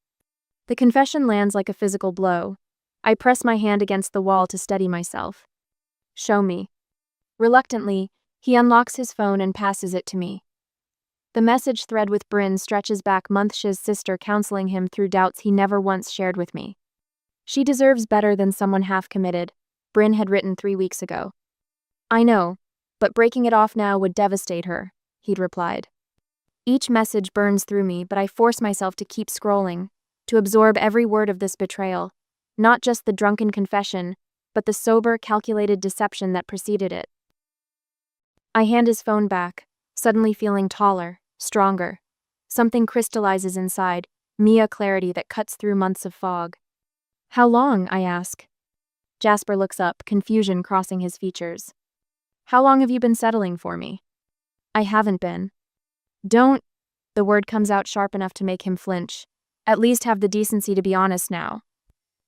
S1: The confession lands like a physical blow. I press my hand against the wall to steady myself. Show me. Reluctantly, he unlocks his phone and passes it to me. The message thread with Bryn stretches back months, his sister counseling him through doubts he never once shared with me. She deserves better than someone half-committed, Bryn had written 3 weeks ago. I know, but breaking it off now would devastate her, he'd replied. Each message burns through me, but I force myself to keep scrolling, to absorb every word of this betrayal, not just the drunken confession, but the sober, calculated deception that preceded it. I hand his phone back, suddenly feeling taller, stronger. Something crystallizes inside, me a clarity that cuts through months of fog. How long? I ask. Jasper looks up, confusion crossing his features. How long have you been settling for me? I haven't been. Don't. The word comes out sharp enough to make him flinch. At least have the decency to be honest now.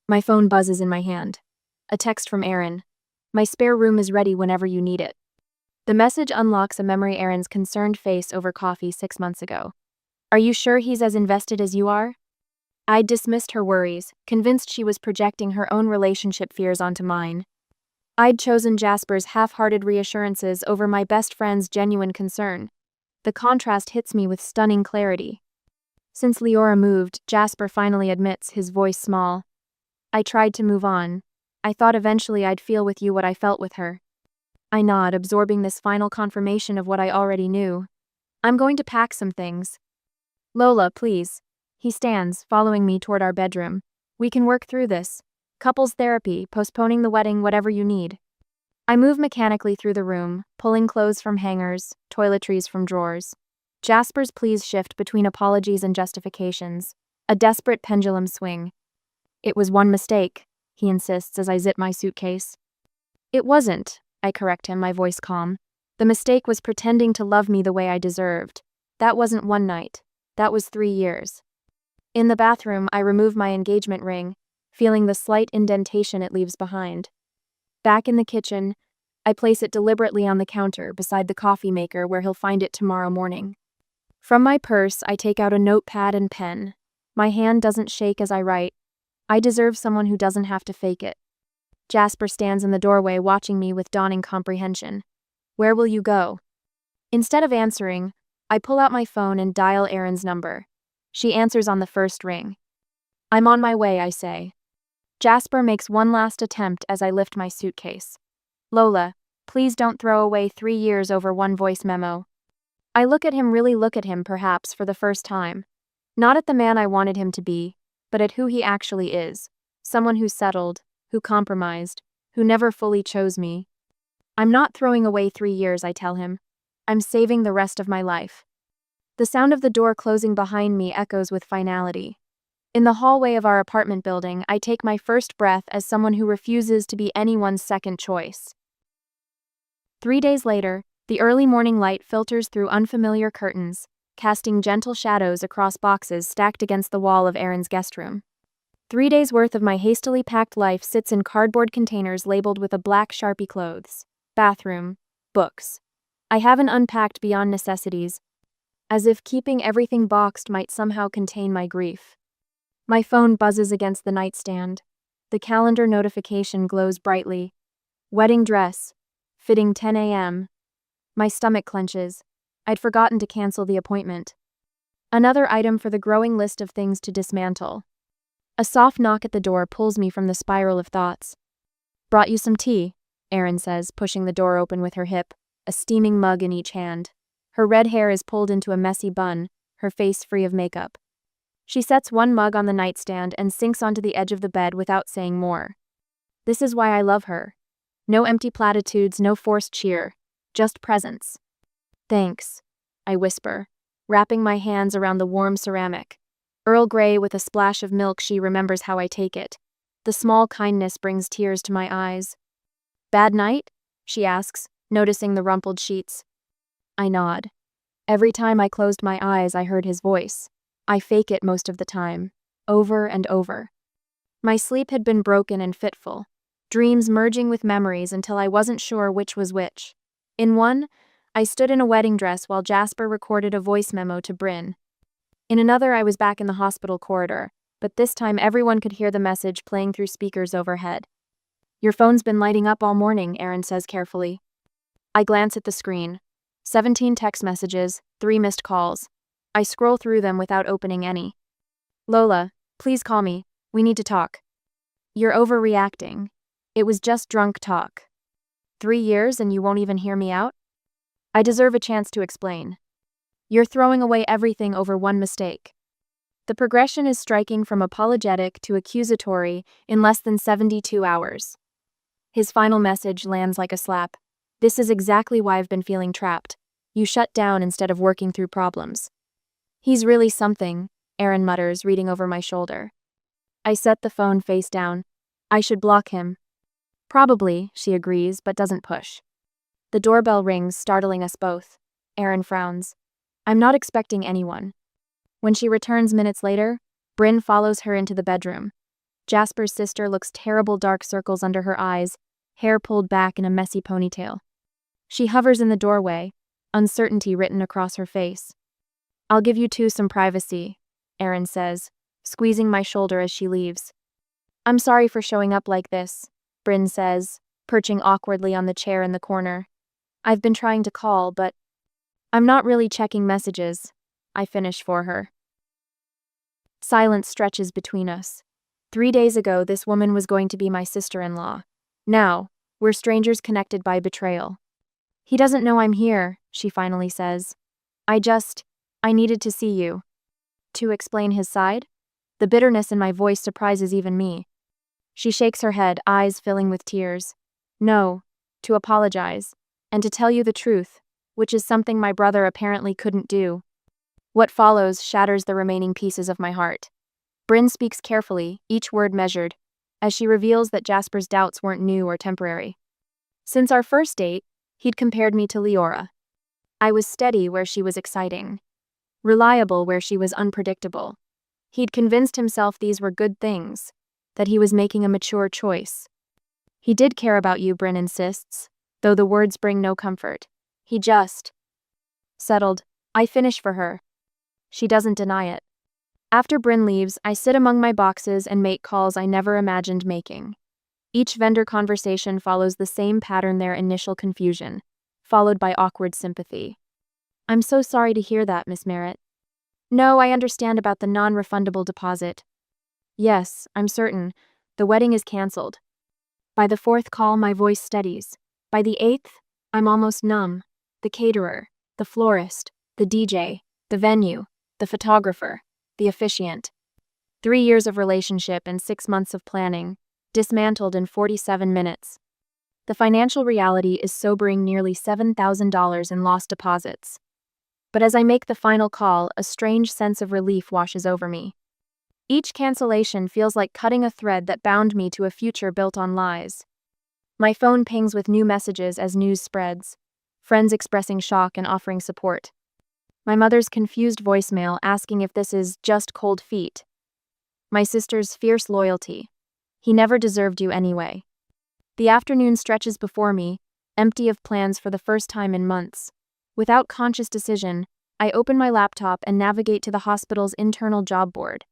S1: My phone buzzes in my hand. A text from Aaron. My spare room is ready whenever you need it. The message unlocks a memory Aaron's concerned face over coffee 6 months ago. Are you sure he's as invested as you are? I'd dismissed her worries, convinced she was projecting her own relationship fears onto mine. I'd chosen Jasper's half-hearted reassurances over my best friend's genuine concern. The contrast hits me with stunning clarity. Since Leora moved, Jasper finally admits, his voice small. I tried to move on. I thought eventually I'd feel with you what I felt with her. I nod, absorbing this final confirmation of what I already knew. I'm going to pack some things. Lola, please. He stands, following me toward our bedroom. We can work through this. Couples therapy, postponing the wedding, whatever you need. I move mechanically through the room, pulling clothes from hangers, toiletries from drawers. Jasper's pleas shift between apologies and justifications, a desperate pendulum swing. It was one mistake, he insists as I zip my suitcase. It wasn't, I correct him, my voice calm. The mistake was pretending to love me the way I deserved. That wasn't one night. That was 3 years. In the bathroom, I remove my engagement ring, feeling the slight indentation it leaves behind. Back in the kitchen, I place it deliberately on the counter beside the coffee maker where he'll find it tomorrow morning. From my purse, I take out a notepad and pen. My hand doesn't shake as I write. I deserve someone who doesn't have to fake it. Jasper stands in the doorway watching me with dawning comprehension. Where will you go? Instead of answering, I pull out my phone and dial Erin's number. She answers on the first ring. I'm on my way, I say. Jasper makes one last attempt as I lift my suitcase. Lola, please don't throw away 3 years over one voice memo. I look at him perhaps for the first time. Not at the man I wanted him to be, but at who he actually is. Someone who settled, who compromised, who never fully chose me. I'm not throwing away 3 years, I tell him. I'm saving the rest of my life. The sound of the door closing behind me echoes with finality. In the hallway of our apartment building, I take my first breath as someone who refuses to be anyone's second choice. 3 days later, the early morning light filters through unfamiliar curtains, casting gentle shadows across boxes stacked against the wall of Erin's guest room. 3 days' worth of my hastily packed life sits in cardboard containers labeled with a black Sharpie: clothes, bathroom, books. I haven't unpacked beyond necessities, as if keeping everything boxed might somehow contain my grief. My phone buzzes against the nightstand. The calendar notification glows brightly. Wedding dress. Fitting 10 a.m. My stomach clenches. I'd forgotten to cancel the appointment. Another item for the growing list of things to dismantle. A soft knock at the door pulls me from the spiral of thoughts. Brought you some tea, Erin says, pushing the door open with her hip, a steaming mug in each hand. Her red hair is pulled into a messy bun, her face free of makeup. She sets one mug on the nightstand and sinks onto the edge of the bed without saying more. This is why I love her. No empty platitudes, no forced cheer, just presence. Thanks, I whisper, wrapping my hands around the warm ceramic. Earl Grey with a splash of milk, she remembers how I take it. The small kindness brings tears to my eyes. Bad night? She asks, noticing the rumpled sheets. I nod. Every time I closed my eyes, I heard his voice. I fake it most of the time, over and over. My sleep had been broken and fitful, dreams merging with memories until I wasn't sure which was which. In one, I stood in a wedding dress while Jasper recorded a voice memo to Bryn. In another, I was back in the hospital corridor, but this time everyone could hear the message playing through speakers overhead. Your phone's been lighting up all morning, Erin says carefully. I glance at the screen. 17 text messages, 3 missed calls. I scroll through them without opening any. Lola, please call me. We need to talk. You're overreacting. It was just drunk talk. 3 years and you won't even hear me out? I deserve a chance to explain. You're throwing away everything over one mistake. The progression is striking from apologetic to accusatory in less than 72 hours. His final message lands like a slap. This is exactly why I've been feeling trapped. You shut down instead of working through problems. He's really something, Aaron mutters, reading over my shoulder. I set the phone face down. I should block him. Probably, she agrees, but doesn't push. The doorbell rings, startling us both. Aaron frowns. I'm not expecting anyone. When she returns minutes later, Bryn follows her into the bedroom. Jasper's sister looks terrible, dark circles under her eyes, hair pulled back in a messy ponytail. She hovers in the doorway, uncertainty written across her face. I'll give you two some privacy, Aaron says, squeezing my shoulder as she leaves. I'm sorry for showing up like this, Bryn says, perching awkwardly on the chair in the corner. I've been trying to call, but I'm not really checking messages, I finish for her. Silence stretches between us. 3 days ago, this woman was going to be my sister-in-law. Now, we're strangers connected by betrayal. He doesn't know I'm here, she finally says. I needed to see you. To explain his side? The bitterness in my voice surprises even me. She shakes her head, eyes filling with tears. No, to apologize, and to tell you the truth, which is something my brother apparently couldn't do. What follows shatters the remaining pieces of my heart. Bryn speaks carefully, each word measured, as she reveals that Jasper's doubts weren't new or temporary. Since our first date, he'd compared me to Leora. I was steady where she was exciting. Reliable where she was unpredictable. He'd convinced himself these were good things, that he was making a mature choice. He did care about you, Bryn insists, though the words bring no comfort. He just settled. I finish for her. She doesn't deny it. After Bryn leaves, I sit among my boxes and make calls I never imagined making. Each vendor conversation follows the same pattern: their initial confusion, followed by awkward sympathy. I'm so sorry to hear that, Miss Merritt. No, I understand about the non-refundable deposit. Yes, I'm certain. The wedding is cancelled. By the fourth call, my voice steadies. By the eighth, I'm almost numb. The caterer, the florist, the DJ, the venue, the photographer, the officiant. 3 years of relationship and 6 months of planning, dismantled in 47 minutes. The financial reality is sobering: nearly $7,000 in lost deposits. But as I make the final call, a strange sense of relief washes over me. Each cancellation feels like cutting a thread that bound me to a future built on lies. My phone pings with new messages as news spreads, friends expressing shock and offering support. My mother's confused voicemail asking if this is just cold feet. My sister's fierce loyalty. He never deserved you anyway. The afternoon stretches before me, empty of plans for the first time in months. Without conscious decision, I open my laptop and navigate to the hospital's internal job board.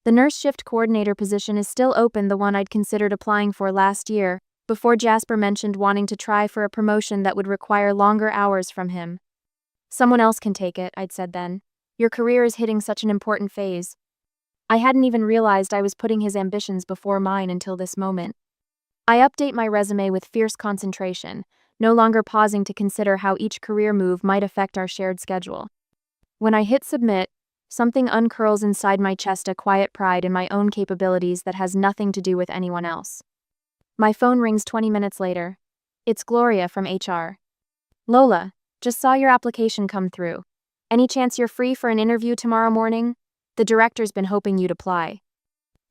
S1: The nurse shift coordinator position is still open, the one I'd considered applying for last year, before Jasper mentioned wanting to try for a promotion that would require longer hours from him. Someone else can take it, I'd said then. Your career is hitting such an important phase. I hadn't even realized I was putting his ambitions before mine until this moment. I update my resume with fierce concentration, no longer pausing to consider how each career move might affect our shared schedule. When I hit submit, something uncurls inside my chest, a quiet pride in my own capabilities that has nothing to do with anyone else. My phone rings 20 minutes later. It's Gloria from HR. Lola, just saw your application come through. Any chance you're free for an interview tomorrow morning? The director's been hoping you'd apply.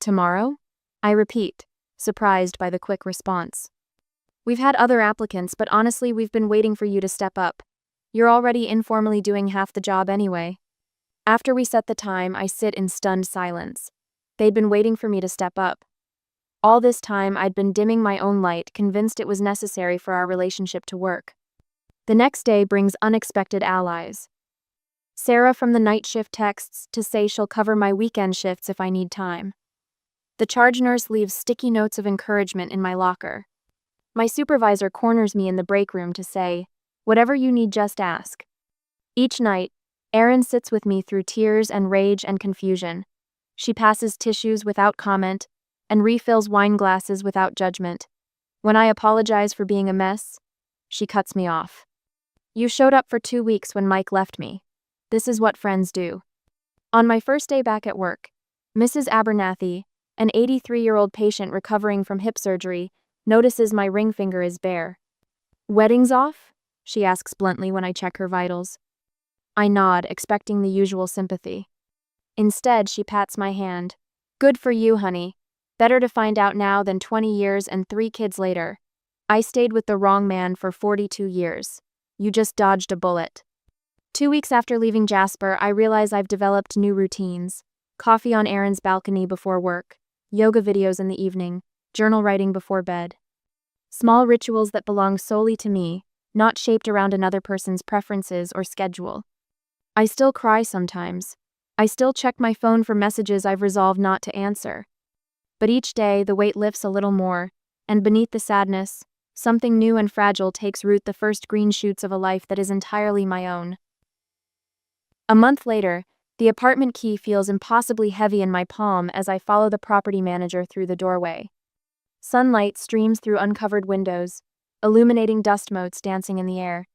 S1: Tomorrow? I repeat, surprised by the quick response. We've had other applicants, but honestly, we've been waiting for you to step up. You're already informally doing half the job anyway. After we set the time, I sit in stunned silence. They'd been waiting for me to step up. All this time, I'd been dimming my own light, convinced it was necessary for our relationship to work. The next day brings unexpected allies. Sarah from the night shift texts to say she'll cover my weekend shifts if I need time. The charge nurse leaves sticky notes of encouragement in my locker. My supervisor corners me in the break room to say, "Whatever you need, just ask." Each night, Erin sits with me through tears and rage and confusion. She passes tissues without comment and refills wine glasses without judgment. When I apologize for being a mess, she cuts me off. You showed up for 2 weeks when Mike left me. This is what friends do. On my first day back at work, Mrs. Abernathy, an 83-year-old patient recovering from hip surgery, notices my ring finger is bare. Wedding's off? She asks bluntly when I check her vitals. I nod, expecting the usual sympathy. Instead, she pats my hand. Good for you, honey. Better to find out now than 20 years and 3 kids later. I stayed with the wrong man for 42 years. You just dodged a bullet. 2 weeks after leaving Jasper, I realize I've developed new routines. Coffee on Aaron's balcony before work, yoga videos in the evening, journal writing before bed. Small rituals that belong solely to me, not shaped around another person's preferences or schedule. I still cry sometimes. I still check my phone for messages I've resolved not to answer. But each day, the weight lifts a little more, and beneath the sadness, something new and fragile takes root, the first green shoots of a life that is entirely my own. A month later, the apartment key feels impossibly heavy in my palm as I follow the property manager through the doorway. Sunlight streams through uncovered windows, illuminating dust motes dancing in the air.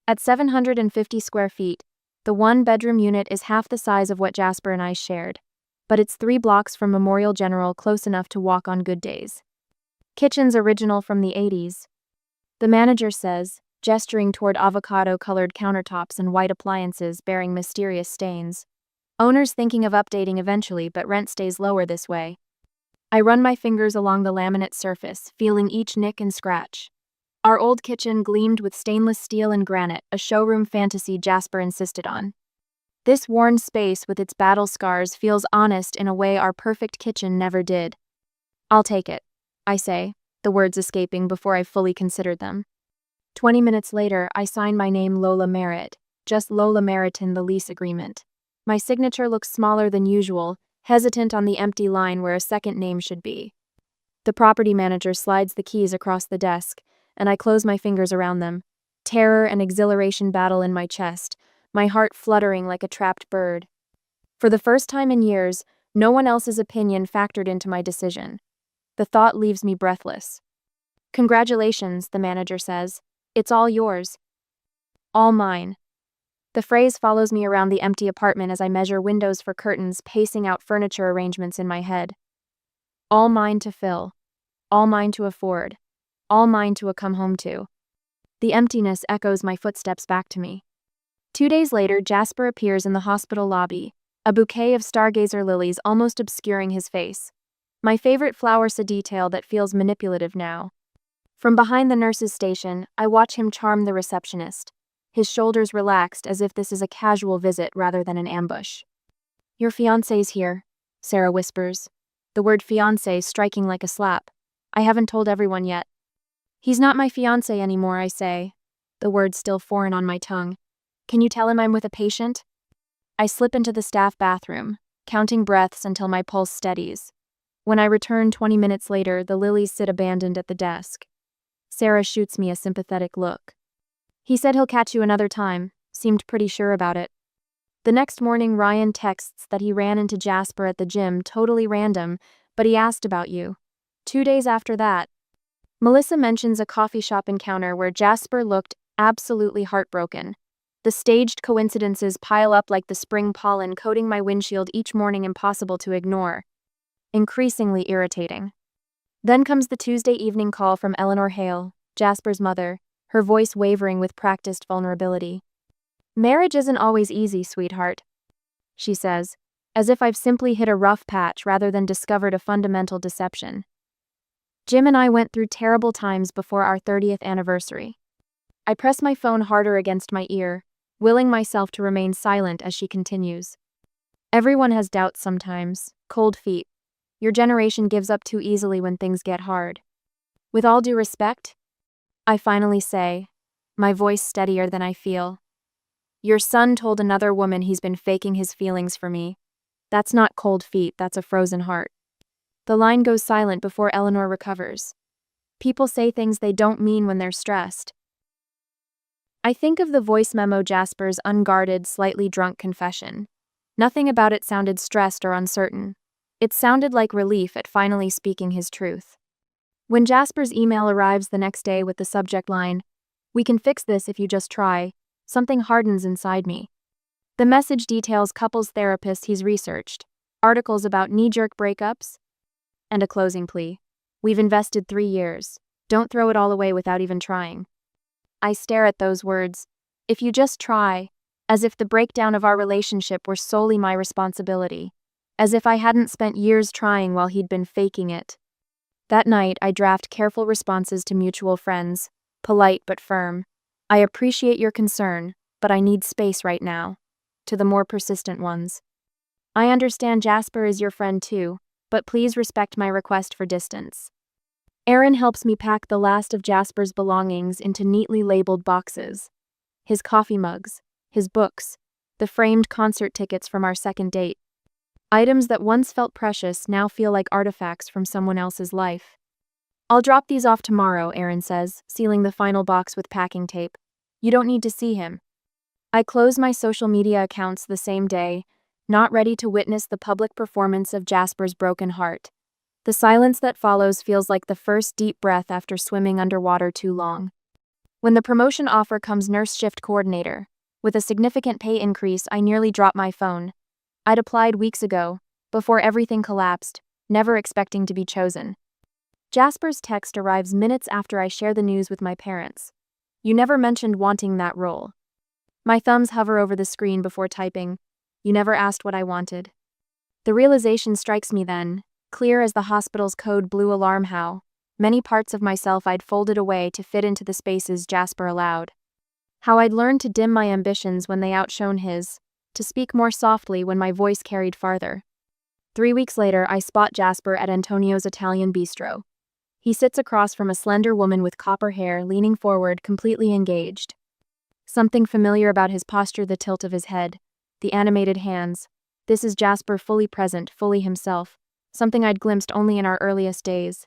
S1: At 750 square feet, the one-bedroom unit is half the size of what Jasper and I shared, but it's 3 blocks from Memorial General, close enough to walk on good days. Kitchen's original from the 80s. The manager says, gesturing toward avocado-colored countertops and white appliances bearing mysterious stains. Owner's thinking of updating eventually, but rent stays lower this way. I run my fingers along the laminate surface, feeling each nick and scratch. Our old kitchen gleamed with stainless steel and granite, a showroom fantasy Jasper insisted on. This worn space with its battle scars feels honest in a way our perfect kitchen never did. I'll take it, I say, the words escaping before I fully considered them. 20 minutes later, I sign my name Lola Merritt, just Lola Merritt in the lease agreement. My signature looks smaller than usual, hesitant on the empty line where a second name should be. The property manager slides the keys across the desk, and I close my fingers around them. Terror and exhilaration battle in my chest, my heart fluttering like a trapped bird. For the first time in years, no one else's opinion factored into my decision. The thought leaves me breathless. Congratulations, the manager says. It's all yours. All mine. The phrase follows me around the empty apartment as I measure windows for curtains, pacing out furniture arrangements in my head. All mine to fill. All mine to afford. All mine to come home to. The emptiness echoes my footsteps back to me. 2 days later, Jasper appears in the hospital lobby, a bouquet of stargazer lilies almost obscuring his face. My favorite flower's a detail that feels manipulative now. From behind the nurse's station, I watch him charm the receptionist, his shoulders relaxed as if this is a casual visit rather than an ambush. Your fiancé's here, Sarah whispers, the word fiancé striking like a slap. I haven't told everyone yet. He's not my fiancé anymore, I say, the word still foreign on my tongue. Can you tell him I'm with a patient? I slip into the staff bathroom, counting breaths until my pulse steadies. When I return 20 minutes later, the lilies sit abandoned at the desk. Sarah shoots me a sympathetic look. He said he'll catch you another time, seemed pretty sure about it. The next morning, Ryan texts that he ran into Jasper at the gym, totally random, but he asked about you. 2 days after that, Melissa mentions a coffee shop encounter where Jasper looked absolutely heartbroken. The staged coincidences pile up like the spring pollen coating my windshield each morning, impossible to ignore. Increasingly irritating. Then comes the Tuesday evening call from Eleanor Hale, Jasper's mother, her voice wavering with practiced vulnerability. Marriage isn't always easy, sweetheart, she says, as if I've simply hit a rough patch rather than discovered a fundamental deception. Jim and I went through terrible times before our 30th anniversary. I press my phone harder against my ear, willing myself to remain silent as she continues. Everyone has doubts sometimes, cold feet. Your generation gives up too easily when things get hard. With all due respect, I finally say, my voice steadier than I feel. Your son told another woman he's been faking his feelings for me. That's not cold feet, that's a frozen heart. The line goes silent before Eleanor recovers. People say things they don't mean when they're stressed. I think of the voice memo, Jasper's unguarded, slightly drunk confession. Nothing about it sounded stressed or uncertain. It sounded like relief at finally speaking his truth. When Jasper's email arrives the next day with the subject line, "We can fix this if you just try," something hardens inside me. The message details couples therapists he's researched, articles about knee-jerk breakups, and a closing plea. We've invested 3 years. Don't throw it all away without even trying. I stare at those words. If you just try, as if the breakdown of our relationship were solely my responsibility. As if I hadn't spent years trying while he'd been faking it. That night, I draft careful responses to mutual friends, polite but firm. I appreciate your concern, but I need space right now. To the more persistent ones. I understand Jasper is your friend too, but please respect my request for distance. Aaron helps me pack the last of Jasper's belongings into neatly labeled boxes. His coffee mugs, his books, the framed concert tickets from our second date. Items that once felt precious now feel like artifacts from someone else's life. I'll drop these off tomorrow, Aaron says, sealing the final box with packing tape. You don't need to see him. I close my social media accounts the same day, not ready to witness the public performance of Jasper's broken heart. The silence that follows feels like the first deep breath after swimming underwater too long. When the promotion offer comes nurse shift coordinator, with a significant pay increase, I nearly drop my phone. I'd applied weeks ago, before everything collapsed, never expecting to be chosen. Jasper's text arrives minutes after I share the news with my parents. You never mentioned wanting that role. My thumbs hover over the screen before typing. You never asked what I wanted. The realization strikes me then, clear as the hospital's code blue alarm how many parts of myself I'd folded away to fit into the spaces Jasper allowed. How I'd learned to dim my ambitions when they outshone his, to speak more softly when my voice carried farther. 3 weeks later, I spot Jasper at Antonio's Italian bistro. He sits across from a slender woman with copper hair, leaning forward, completely engaged. Something familiar about his posture, the tilt of his head, the animated hands. This is Jasper fully present, fully himself, something I'd glimpsed only in our earliest days.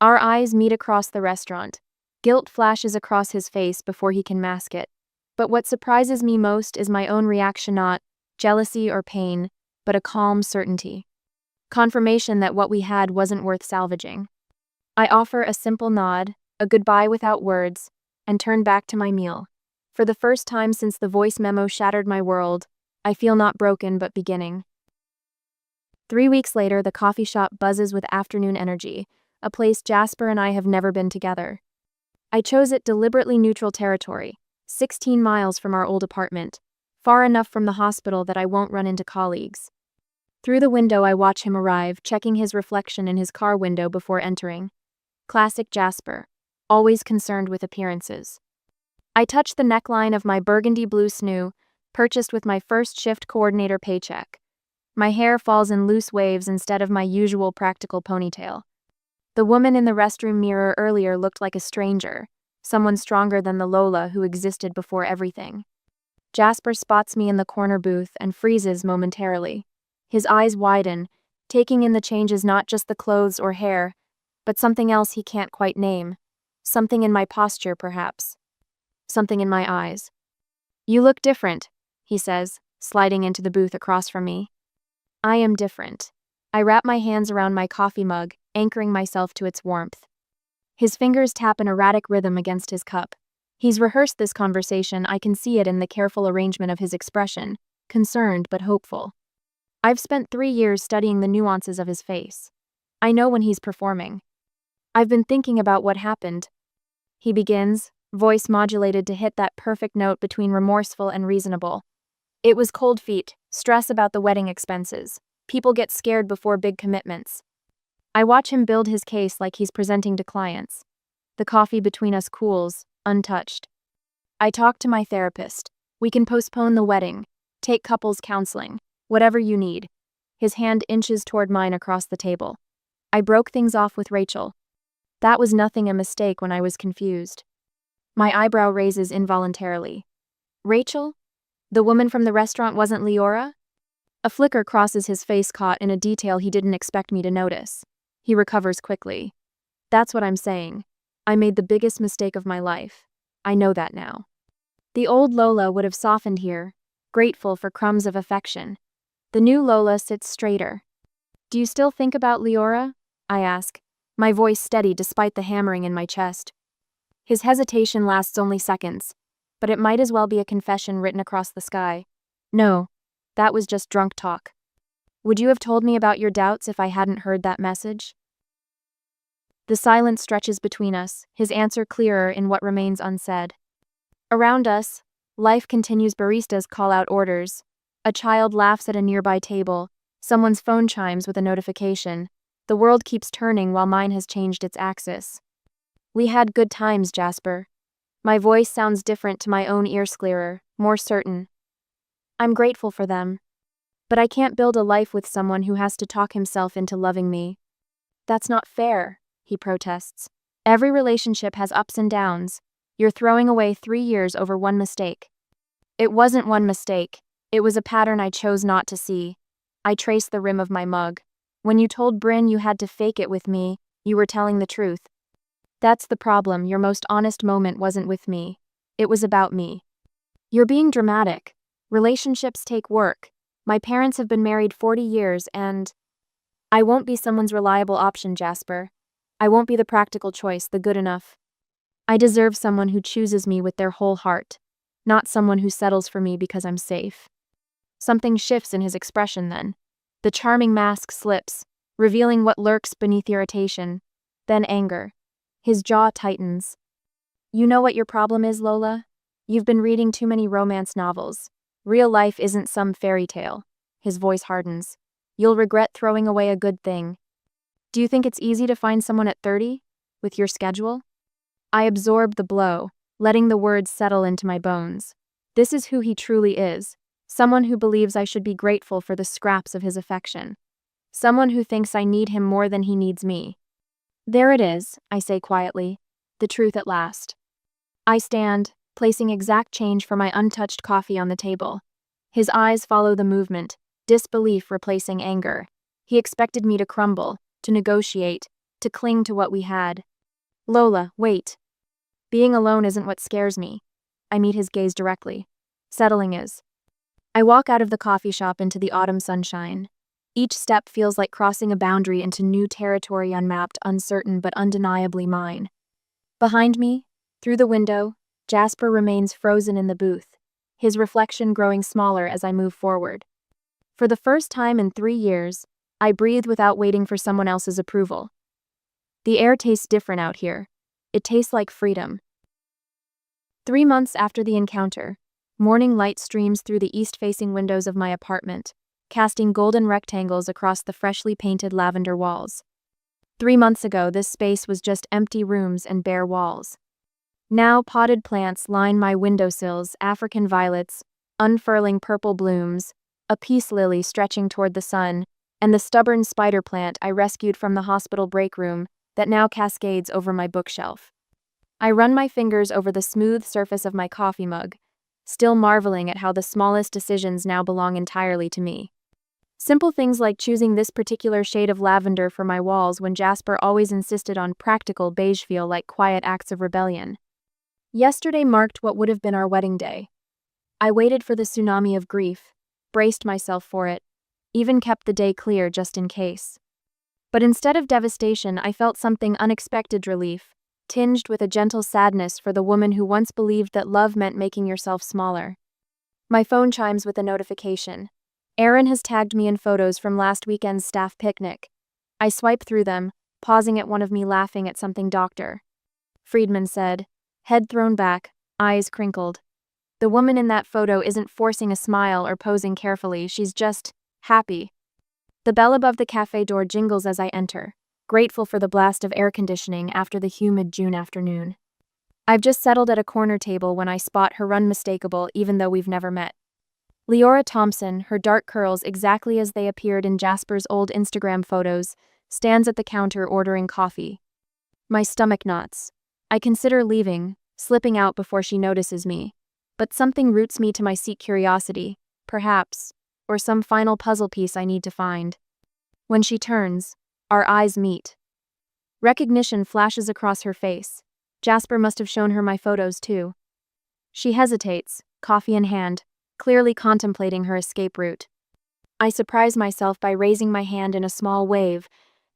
S1: Our eyes meet across the restaurant. Guilt flashes across his face before he can mask it. But what surprises me most is my own reaction, not jealousy or pain, but a calm certainty. Confirmation that what we had wasn't worth salvaging. I offer a simple nod, a goodbye without words, and turn back to my meal. For the first time since the voice memo shattered my world, I feel not broken but beginning. 3 weeks later, the coffee shop buzzes with afternoon energy, a place Jasper and I have never been together. I chose it deliberately neutral territory, 16 miles from our old apartment, far enough from the hospital that I won't run into colleagues. Through the window, I watch him arrive, checking his reflection in his car window before entering. Classic Jasper, always concerned with appearances. I touch the neckline of my burgundy blue snoo, purchased with my first shift coordinator paycheck. My hair falls in loose waves instead of my usual practical ponytail. The woman in the restroom mirror earlier looked like a stranger, someone stronger than the Lola who existed before everything. Jasper spots me in the corner booth and freezes momentarily. His eyes widen, taking in the changes, not just the clothes or hair, but something else he can't quite name. Something in my posture, perhaps. Something in my eyes. You look different, he says, sliding into the booth across from me. I am different. I wrap my hands around my coffee mug, anchoring myself to its warmth. His fingers tap an erratic rhythm against his cup. He's rehearsed this conversation. I can see it in the careful arrangement of his expression, concerned but hopeful. I've spent 3 years studying the nuances of his face. I know when he's performing. I've been thinking about what happened. He begins, voice modulated to hit that perfect note between remorseful and reasonable. It was cold feet, stress about the wedding expenses. People get scared before big commitments. I watch him build his case like he's presenting to clients. The coffee between us cools, untouched. I talk to my therapist. We can postpone the wedding, take couples counseling, whatever you need. His hand inches toward mine across the table. I broke things off with Rachel. That was nothing a mistake when I was confused. My eyebrow raises involuntarily. Rachel? The woman from the restaurant wasn't Leora? A flicker crosses his face, caught in a detail he didn't expect me to notice. He recovers quickly. That's what I'm saying. I made the biggest mistake of my life. I know that now. The old Lola would have softened here, grateful for crumbs of affection. The new Lola sits straighter. Do you still think about Leora? I ask, my voice steady despite the hammering in my chest. His hesitation lasts only seconds, but it might as well be a confession written across the sky. No, that was just drunk talk. Would you have told me about your doubts if I hadn't heard that message? The silence stretches between us, his answer clearer in what remains unsaid. Around us, life continues. Baristas call out orders. A child laughs at a nearby table. Someone's phone chimes with a notification. The world keeps turning while mine has changed its axis. We had good times, Jasper. My voice sounds different to my own ears, clearer, more certain. I'm grateful for them. But I can't build a life with someone who has to talk himself into loving me. That's not fair, he protests. Every relationship has ups and downs. You're throwing away 3 years over one mistake. It wasn't one mistake. It was a pattern I chose not to see. I traced the rim of my mug. When you told Bryn you had to fake it with me, you were telling the truth. That's the problem. Your most honest moment wasn't with me. It was about me. You're being dramatic. Relationships take work. My parents have been married 40 years and I won't be someone's reliable option, Jasper. I won't be the practical choice, the good enough. I deserve someone who chooses me with their whole heart, not someone who settles for me because I'm safe. Something shifts in his expression then. The charming mask slips, revealing what lurks beneath irritation, then anger. His jaw tightens. You know what your problem is, Lola? You've been reading too many romance novels. Real life isn't some fairy tale. His voice hardens. You'll regret throwing away a good thing. Do you think it's easy to find someone at 30? With your schedule? I absorb the blow, letting the words settle into my bones. This is who he truly is. Someone who believes I should be grateful for the scraps of his affection. Someone who thinks I need him more than he needs me. There it is, I say quietly. The truth at last. I stand, placing exact change for my untouched coffee on the table. His eyes follow the movement, disbelief replacing anger. He expected me to crumble, to negotiate, to cling to what we had. Lola, wait. Being alone isn't what scares me. I meet his gaze directly. Settling is. I walk out of the coffee shop into the autumn sunshine. Each step feels like crossing a boundary into new territory, unmapped, uncertain, but undeniably mine. Behind me, through the window, Jasper remains frozen in the booth, his reflection growing smaller as I move forward. For the first time in 3 years, I breathe without waiting for someone else's approval. The air tastes different out here. It tastes like freedom. 3 months after the encounter, morning light streams through the east-facing windows of my apartment, casting golden rectangles across the freshly painted lavender walls. 3 months ago, this space was just empty rooms and bare walls. Now potted plants line my windowsills, African violets, unfurling purple blooms, a peace lily stretching toward the sun, and the stubborn spider plant I rescued from the hospital break room that now cascades over my bookshelf. I run my fingers over the smooth surface of my coffee mug, still marveling at how the smallest decisions now belong entirely to me. Simple things like choosing this particular shade of lavender for my walls when Jasper always insisted on practical beige feel like quiet acts of rebellion. Yesterday marked what would have been our wedding day. I waited for the tsunami of grief, braced myself for it, even kept the day clear just in case. But instead of devastation, I felt something unexpected: relief, tinged with a gentle sadness for the woman who once believed that love meant making yourself smaller. My phone chimes with a notification. Aaron has tagged me in photos from last weekend's staff picnic. I swipe through them, pausing at one of me laughing at something Dr. Friedman said, head thrown back, eyes crinkled. The woman in that photo isn't forcing a smile or posing carefully, she's just happy. The bell above the cafe door jingles as I enter, grateful for the blast of air conditioning after the humid June afternoon. I've just settled at a corner table when I spot her unmistakable, even though we've never met. Leora Thompson, her dark curls exactly as they appeared in Jasper's old Instagram photos, stands at the counter ordering coffee. My stomach knots. I consider leaving, slipping out before she notices me. But something roots me to my seat: curiosity, perhaps, or some final puzzle piece I need to find. When she turns, our eyes meet. Recognition flashes across her face. Jasper must have shown her my photos too. She hesitates, coffee in hand, clearly contemplating her escape route. I surprise myself by raising my hand in a small wave,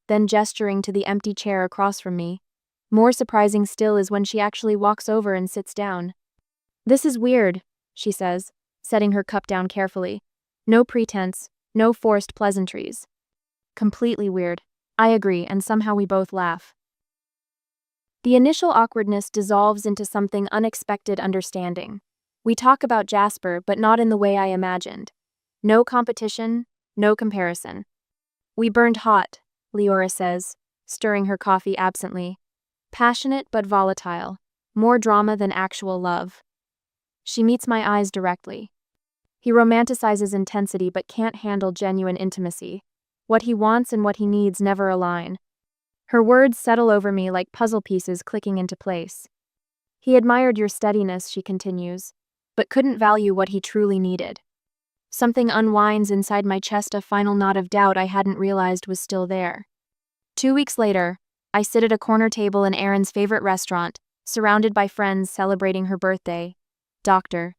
S1: then gesturing to the empty chair across from me. More surprising still is when she actually walks over and sits down. This is weird, she says, setting her cup down carefully. No pretense, no forced pleasantries. Completely weird. I agree, and somehow we both laugh. The initial awkwardness dissolves into something unexpected understanding. We talk about Jasper, but not in the way I imagined. No competition, no comparison. We burned hot, Leora says, stirring her coffee absently. Passionate but volatile. More drama than actual love. She meets my eyes directly. He romanticizes intensity but can't handle genuine intimacy. What he wants and what he needs never align. Her words settle over me like puzzle pieces clicking into place. He admired your steadiness, she continues, but couldn't value what he truly needed. Something unwinds inside my chest, a final knot of doubt I hadn't realized was still there. 2 weeks later, I sit at a corner table in Erin's favorite restaurant, surrounded by friends celebrating her birthday. Dr.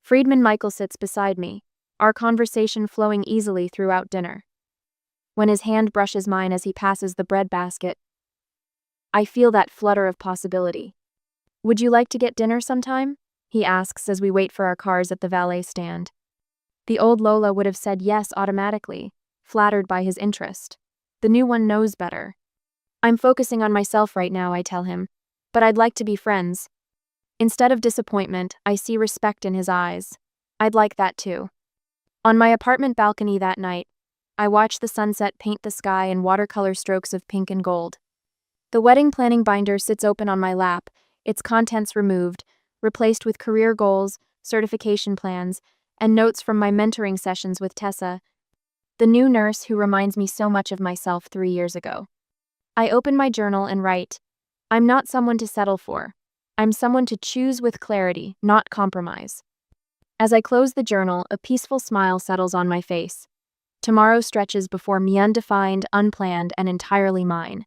S1: Friedman Michael sits beside me, our conversation flowing easily throughout dinner. When his hand brushes mine as he passes the bread basket, I feel that flutter of possibility. Would you like to get dinner sometime? He asks as we wait for our cars at the valet stand. The old Lola would have said yes automatically, flattered by his interest. The new one knows better. I'm focusing on myself right now, I tell him, but I'd like to be friends. Instead of disappointment, I see respect in his eyes. I'd like that too. On my apartment balcony that night, I watch the sunset paint the sky in watercolor strokes of pink and gold. The wedding planning binder sits open on my lap, its contents removed, replaced with career goals, certification plans, and notes from my mentoring sessions with Tessa, the new nurse who reminds me so much of myself 3 years ago. I open my journal and write, I'm not someone to settle for. I'm someone to choose with clarity, not compromise. As I close the journal, a peaceful smile settles on my face. Tomorrow stretches before me undefined, unplanned, and entirely mine.